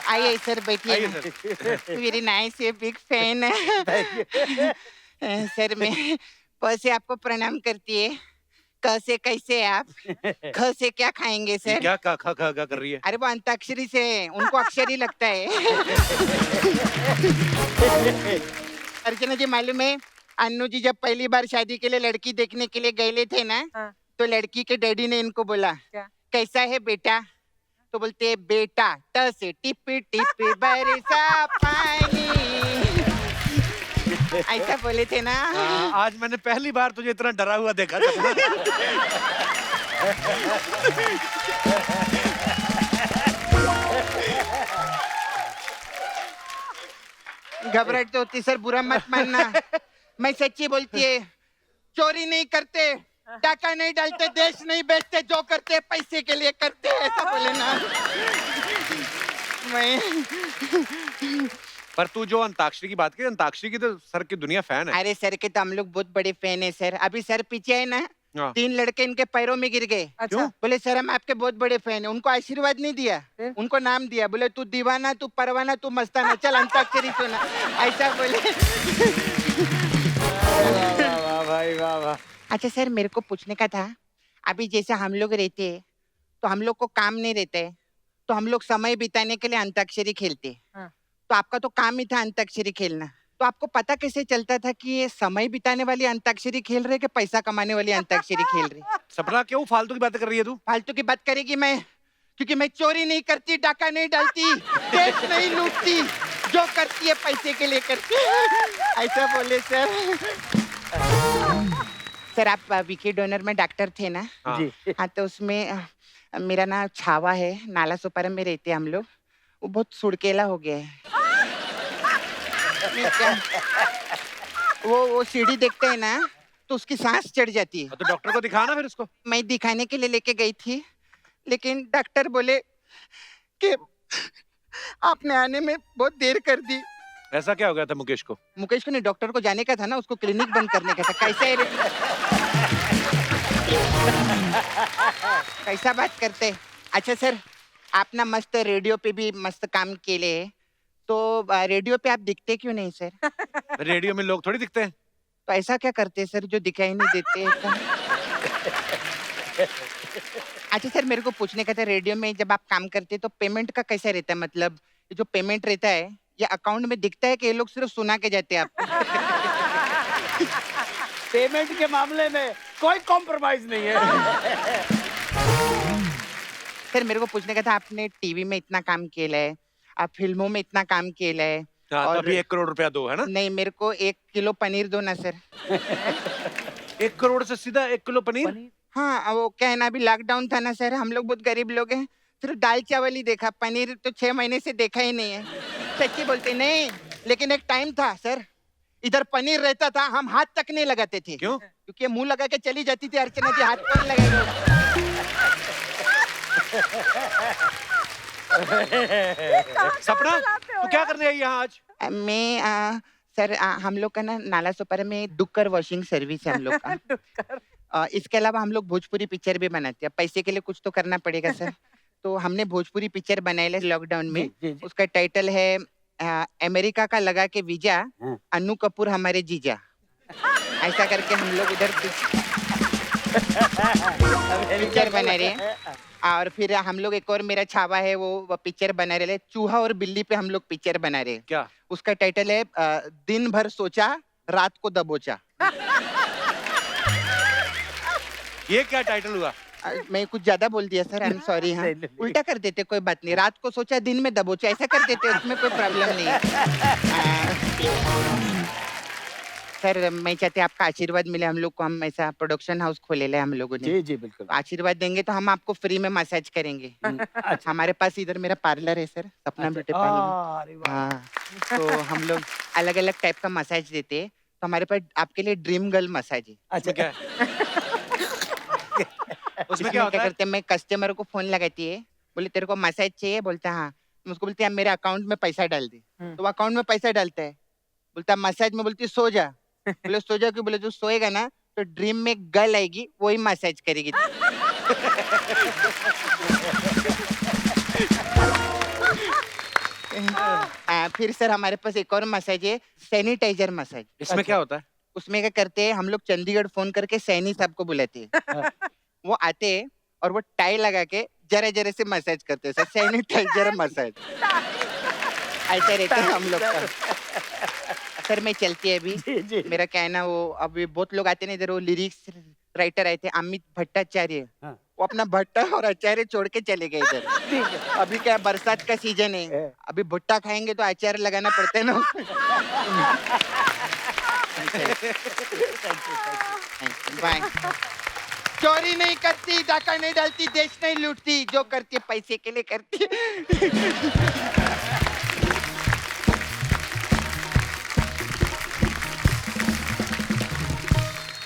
आइए सर, बैठिए। वेरी नाइस, बिग फैन है सर। मैं प से आपको प्रणाम करती है, क से कैसे आप, ख से क्या खाएंगे सर।
क्या कर रही है।
अरे वो अंताक्षरी से, उनको अक्षरी लगता है। अर्चना जी, मालूम है, अन्नू जी जब पहली बार शादी के लिए लड़की देखने के लिए गए थे ना, तो लड़की के डैडी ने इनको बोला, कैसा है बेटा, तो बोलते बेटा त से टिप टिप बरसा पानी। ऐसा बोले थे ना।
आज मैंने पहली बार तुझे इतना डरा हुआ देखा था।
घबराहट तो होती सर, बुरा मत मानना। मैं सच्ची बोलती है, चोरी नहीं करते, टाका नहीं डालते, देश नहीं बेचते, जो करते पैसे के लिए करते, ऐसा बोले ना। मैं
पर तू जो अंताक्षरी की बात की, अंताक्षरी की तो सर की दुनिया फैन है।
अरे सर के तो हम लोग बहुत बड़े फैन है सर। अभी सर पीछे है ना, 3 लड़के इनके पैरों में गिर गए।
अच्छा।
बोले सर हम आपके बहुत बड़े फैन है। उनको आशीर्वाद नहीं दिया, उनको नाम दिया, बोले तू दीवाना, तू परवाना, तू मस्ताना, चल अंताक्षरी सुना, ऐसा बोले।
वाह भाई, वाह वाह।
अच्छा सर, मेरे को पूछने का था, अभी जैसे हम लोग रहते हैं, तो हम लोग को काम नहीं रहता है, तो हम लोग समय बिताने के लिए अंताक्षरी खेलते। तो आपका तो काम ही था अंताक्षरी खेलना, तो आपको पता कैसे चलता था कि ये समय बिताने वाली अंताक्षरी खेल रहे कि पैसा कमाने वाली अंताक्षरी खेल रहे?
सपना, क्यों फालतू की बातें कर रही है तू?
फालतू की बात करेगी मैं, क्योंकि मैं चोरी नहीं करती, डाका नहीं डालती, देश नहीं लूटती, जो करती है पैसे के लिए करती है। ऐसा बोले सर। सर आप विकी डोनर में डॉक्टर थे ना?
हाँ।
जी
हाँ तो उसमें मेरा ना छावा है, नाला सुपारा में रहते हम लोग, वो बहुत सुड़केला हो गया है। मैं क्या वो सीढ़ी देखते हैं ना तो उसकी सांस चढ़ जाती है।
तो डॉक्टर को दिखाना फिर उसको।
मैं दिखाने के लिए लेके गई थी, लेकिन डॉक्टर बोले कि आपने आने में बहुत देर कर दी।
ऐसा क्या हो गया था मुकेश को?
मुकेश को नहीं, डॉक्टर को जाने का था ना, उसको क्लिनिक बंद करने का था। कैसा बात करते? अच्छा सर, आप ना मस्त रेडियो पे भी मस्त काम केले, तो रेडियो पे आप दिखते क्यों नहीं सर?
रेडियो में लोग थोड़ी दिखते हैं।
तो ऐसा क्या करते सर जो दिखाई नहीं देते ऐसा? अच्छा सर, मेरे को पूछने का था, रेडियो में जब आप काम करते तो पेमेंट का कैसा रहता है? मतलब ये जो पेमेंट रहता है ये अकाउंट में दिखता है कि ये लोग सिर्फ सुना के जाते हैं आप?
पेमेंट के मामले में कोई कॉम्प्रोमाइज नहीं है।
सर मेरे को पूछने का था, आपने टीवी में इतना काम किया है, आप फिल्मों में इतना काम किया है,
हाँ, तो
और
अभी 1 करोड़ रुपया दो, है ना?
नहीं मेरे को 1 किलो पनीर दो ना सर।
1 करोड़ से सीधा 1 किलो पनीर?
हाँ वो क्या है ना, अभी लॉकडाउन था ना सर, हम लोग बहुत गरीब लोग हैं, सिर्फ दाल चावल ही देखा, पनीर तो 6 महीने से देखा ही नहीं है। सच्ची बोलते नहीं, लेकिन एक टाइम था सर, इधर पनीर रहता था, हम हाथ तक नहीं लगाते थे।
क्यों?
क्योंकि मुंह लगा के चली जाती थी अर्चना जी, हाथ कौन लगाएगा?
सपना तू क्या करने आई यहाँ आज?
मैं सर हम लोग का ना नाला सुपारा में डुक्कर वॉशिंग सर्विस है हम लोग का। इसके अलावा हम लोग भोजपुरी पिक्चर भी बनाते हैं, पैसे के लिए कुछ तो करना पड़ेगा सर। तो हमने भोजपुरी पिक्चर बनाई है लॉकडाउन में, उसका टाइटल है अमेरिका का लगा के वीजा, अन्नू कपूर हमारे जीजा। ऐसा करके हम लोग उधर पिक्चर बना रहे हैं। और फिर हम लोग एक और मेरा छावा है, वो पिक्चर बना रहे हैं, चूहा और बिल्ली पे हम लोग पिक्चर बना रहे हैं।
क्या?
उसका टाइटल है दिन भर सोचा रात को दबोचा।
ये क्या टाइटल हुआ?
मैं कुछ ज्यादा बोल दिया सर, आई एम सॉरी। हाँ उल्टा कर देते, कोई बात नहीं, रात को सोचा दिन में दबोचा, ऐसा कर देते, उसमें कोई प्रॉब्लम नहीं है। सर मैं चाहते आपका आशीर्वाद मिले हम लोग को, हम ऐसा प्रोडक्शन हाउस खोले ले हम लोगों ने।
जी जी बिल्कुल।
आशीर्वाद देंगे तो हम आपको फ्री में मसाज करेंगे।
अच्छा।
हमारे पास इधर मेरा पार्लर है सर, सपना ब्यूटी पार्लर।
अरे वाह।
हाँ तो हम लोग अलग अलग टाइप का मसाज देते हैं, तो हमारे पास आपके लिए ड्रीम गर्ल मसाज है।
अच्छा
क्या है? उसमें
इसमें
क्या होता है?
करते हैं, मैं कस्टमर को फोन लगाती है, बोले तेरे को मसाज चाहिए, बोलता है हाँ, मैं उसको बोलती है मेरे अकाउंट में पैसा डाल दे, तो वो अकाउंट में पैसा डालता है, बोलता मसाज में, बोलती सो जा, बोले सो जा क्यों? बोले जो सोएगा ना तो ड्रीम में गर्ल आएगी, वही मसाज करेगी। फिर सर हमारे पास एक और मसाज है, सैनिटाइजर मसाज।
इसमें क्या होता है?
उसमें क्या करते हैं हम लोग, चंडीगढ़ फोन करके सैनी साहब को बुलाते हैं, वो आते हैं और वो टाई लगा के जरा जरा से मसाज करते हैं सर, सैनिटाइजर मसाज। ऐसा रहता है हम लोग का। सर मैं चलती है अभी,
जी जी।
मेरा क्या है ना, वो अभी बहुत लोग आते हैं इधर, वो लिरिक्स राइटर आए थे अमित भट्टाचार्य,
हाँ।
वो अपना भट्टा और आचार्य छोड़ के चले गए इधर। अभी क्या बरसात का सीजन है, अभी भुट्टा खाएंगे तो अचार लगाना पड़ता है ना। बाय। चोरी नहीं करती, डाका नहीं डालती, देश नहीं लूटती, जो करती है पैसे के लिए करती है।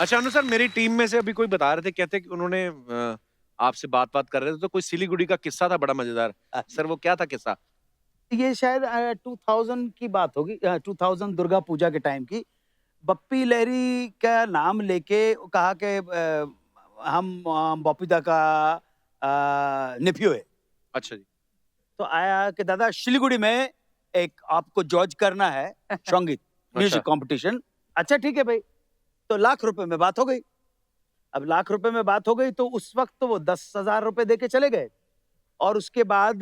अच्छा अनु सर, मेरी टीम में से अभी कोई बता रहे थे, कहते कि उन्होंने आपसे बात कर रहे थे, तो कोई सिलीगुड़ी का किस्सा था बड़ा मजेदार। सर वो क्या था किस्सा?
ये शायद 2000 की बात होगी, 2000 दुर्गा पूजा के टाइम की। बप्पी लहरी का नाम लेके कहा कि हम बॉपीदा का नेफ्यू है।
अच्छा जी।
तो आया कि दादा सिलीगुड़ी में एक आपको जॉर्ज करना है संगीत म्यूजिक कंपटीशन। अच्छा ठीक है भाई, तो ₹1,00,000 में बात हो गई। अब ₹1,00,000 में बात हो गई तो उस वक्त तो वो 10,000 रुपए दे के चले गए, और उसके बाद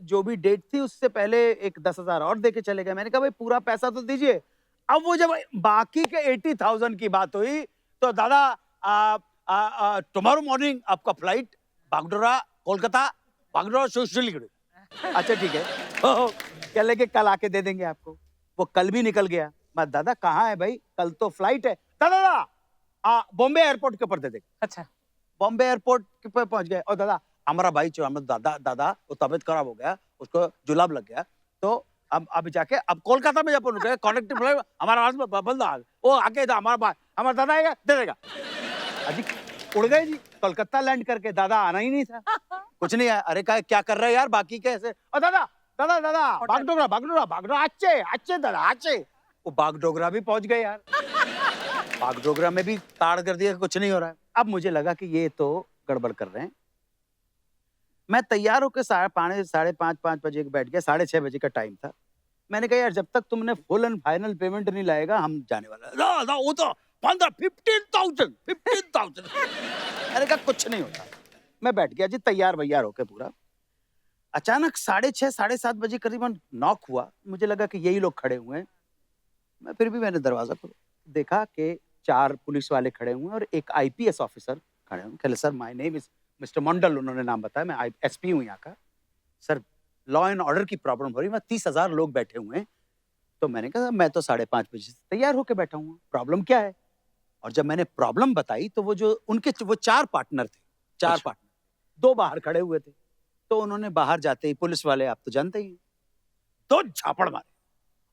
जो भी डेट थी उससे पहले एक 10,000 और दे के चले गए। मैंने कहा भाई पूरा पैसा तो दीजिए। अब वो जब बाकी के 80,000 की बात हुई तो दादा टुमारो मॉर्निंग आपका फ्लाइट बागडोरा कोलकाता, बागडोरा सिलीगुड़ी। अच्छा ठीक है, तो कह लगे कल आके दे देंगे आपको। वो कल भी निकल गया। मैं दादा कहाँ है भाई, कल तो फ्लाइट है। दादा बॉम्बे एयरपोर्ट के ऊपर दे देगा।
अच्छा
बॉम्बे एयरपोर्ट के पे पहुंच गए और दादा हमारा भाई जो हमारा दादा वो तबीयत खराब हो गया, उसको जुलाब लग गया, तो अब जाके अब कोलकाता में जब उनके कनेक्टिव फ्लाइट हमारा बंदा वो आके हमारा दादा आएगा दे देगा। अजी उड़ गए जी, कोलकाता लैंड करके दादा आना ही नहीं था, कुछ नहीं आया। अरे क्या कर रहे हैं यार बाकी कैसे, और दादा दादा दादा बागडोगरा अच्छे दादा अच्छे, वो बागडोगरा भी पहुंच गए यार। बागडोगरा में भी ताड़ कर दिया, कुछ नहीं हो रहा है। अब मुझे लगा कि ये तो गड़बड़ कर रहे हैं। मैं तैयार होकर 5:30 बजे बैठ गया, 6:30 बजे का टाइम था। मैंने कहा यार जब तक तुमने फुल एंड फाइनल पेमेंट नहीं लाएगा हम जाने वाला। वो तो 15,000 अरे कहा कुछ नहीं होता। मैं बैठ गया जी तैयार वैयार होके पूरा। अचानक 6:30 7:30 बजे करीबन नॉक हुआ, मुझे लगा कि यही लोग खड़े हुए हैं। मैं फिर भी मैंने दरवाजा खोला, देखा कि 4 पुलिस वाले खड़े हुए हैं और एक IPS ऑफिसर खड़े हैं। कहले sir my name is mister Mandal, उन्होंने नाम बताया, मैं SP हूँ यहाँ का। सर लॉ एंड ऑर्डर की प्रॉब्लम हो रही है, 30,000 लोग बैठे हुए हैं। तो मैंने कहा मैं तो 5:30 बजे से तैयार होकर बैठा हूँ, प्रॉब्लम क्या है? और जब मैंने प्रॉब्लम बताई तो वो 4 पार्टनर थे, 4 पार्टनर, 2 बाहर खड़े हुए थे। तो उन्होंने बाहर जाते ही पुलिस वाले आप तो जानते ही 2 झापड़ मारे।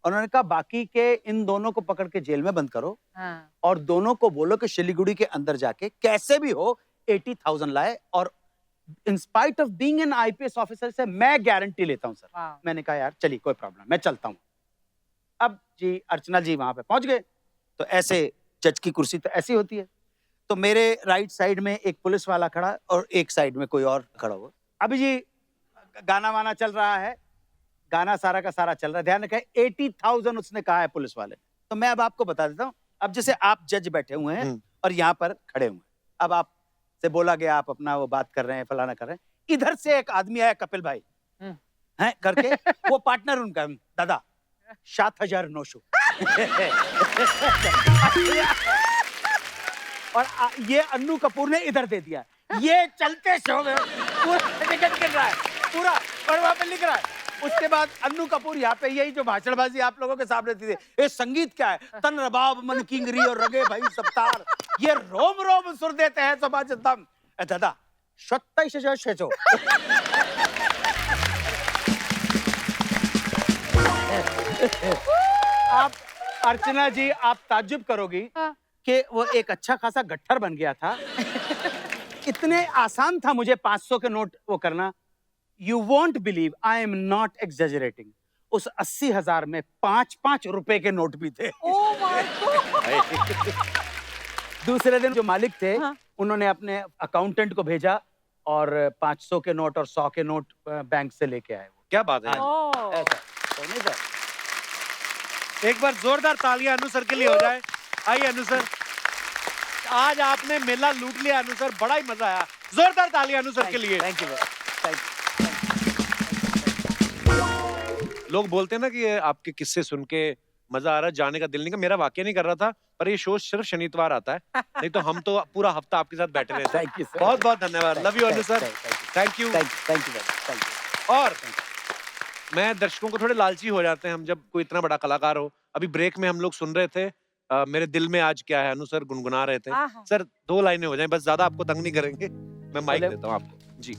उन्होंने कहा बाकी के इन दोनों को पकड़ के जेल में बंद करो।
हाँ।
और दोनों को बोलो कि शिलीगुड़ी के अंदर जाके कैसे भी हो 80,000 लाए, और in spite of being an IPS officer से मैं गारंटी लेता हूं सर। मैंने कहा यार चलिए कोई प्रॉब्लम, मैं चलता हूं। अब जी अर्चना जी वहां पे पहुंच गए, तो ऐसे जज की कुर्सी तो ऐसी होती है, तो मेरे राइट साइड में एक पुलिस वाला खड़ा और एक साइड में कोई और खड़ा हुआ। अभी जी गाना वाना चल रहा है, गाना सारा का सारा चल रहा है, ध्यान रखें 80,000 उसने कहा है पुलिस वाले। तो मैं अब आपको बता देता हूँ, अब जैसे आप जज बैठे हुए हैं और यहाँ पर खड़े हुए हैं, अब आप से बोला गया आप अपना वो बात कर रहे हैं, फलाना कर रहे हैं, इधर से एक आदमी आया कपिल भाई हैं करके, वो पार्टनर उनका, दादा 7,900 और ये अन्नू कपूर ने इधर दे दिया। ये चलते शो में पूरा टिकट गिर रहा है पूरा, और वहां पे लिख रहा है। उसके बाद अन्नू कपूर यहाँ पे यही जो भाषणबाजी आप लोगों के सामने थी, ये संगीत क्या है, तन रबाब मन किंगरी और रगे भाई सप्तार, ये रोम रोम सुर देते हैं समाज दम। दादा 27,600 आप अर्चना जी आप ताज्जुब करोगी कि वो एक अच्छा खासा गट्ठर बन गया था। इतने आसान था मुझे 500 के नोट वो करना। You won't believe, I am not exaggerating. उस 80,000 में 5-5 रुपए के नोट भी थे।
Oh my God!
दूसरे दिन जो मालिक थे, उन्होंने अपने अकाउंटेंट को भेजा और 500 के नोट और 100 के नोट बैंक से लेके आए।
क्या बात है?
ऐसा तो नहीं था।
एक बार जोरदार तालियां अनु सर के लिए हो जाए। आइए अनु सर, आज आपने मेला लूट लिया अनु सर, बड़ा ही मजा आया। जोरदार तालियां अनु सर के लिए।
Thank you.
लोग बोलते हैं ना कि आपके किस्से सुन के मजा आ रहा है, जाने का दिल नहीं, का मेरा वाकई नहीं कर रहा था, पर ये शो सिर्फ शनिवार आता है, नहीं तो हम तो पूरा हफ्ता आपके साथ बैठे रहते हैं। बहुत बहुत धन्यवाद। Love you Anu sir, thank you. और मैं दर्शकों को थोड़े लालची हो जाते हैं हम जब कोई इतना बड़ा कलाकार हो। अभी ब्रेक में हम लोग सुन रहे थे मेरे दिल में आज क्या है, अनु सर गुनगुना रहे थे। सर 2 लाइनें हो जाएं बस, ज्यादा आपको तंग नहीं करेंगे। मैं माइक देता हूँ आपको जी।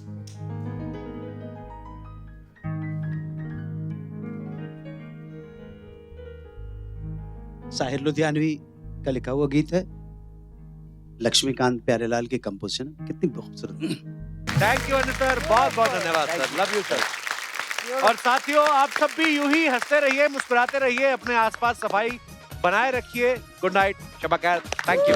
साहिर लुधियानवी का लिखा हुआ गीत है, लक्ष्मीकांत प्यारेलाल की कंपोजिशन, कितनी खूबसूरत।
थैंक यू अनु सर, बहुत बहुत धन्यवाद सर, लव यू सर। और साथियों आप सब भी यूं ही हंसते रहिए, मुस्कुराते रहिए, अपने आसपास सफाई बनाए रखिए। गुड नाइट, शब खैर, थैंक यू।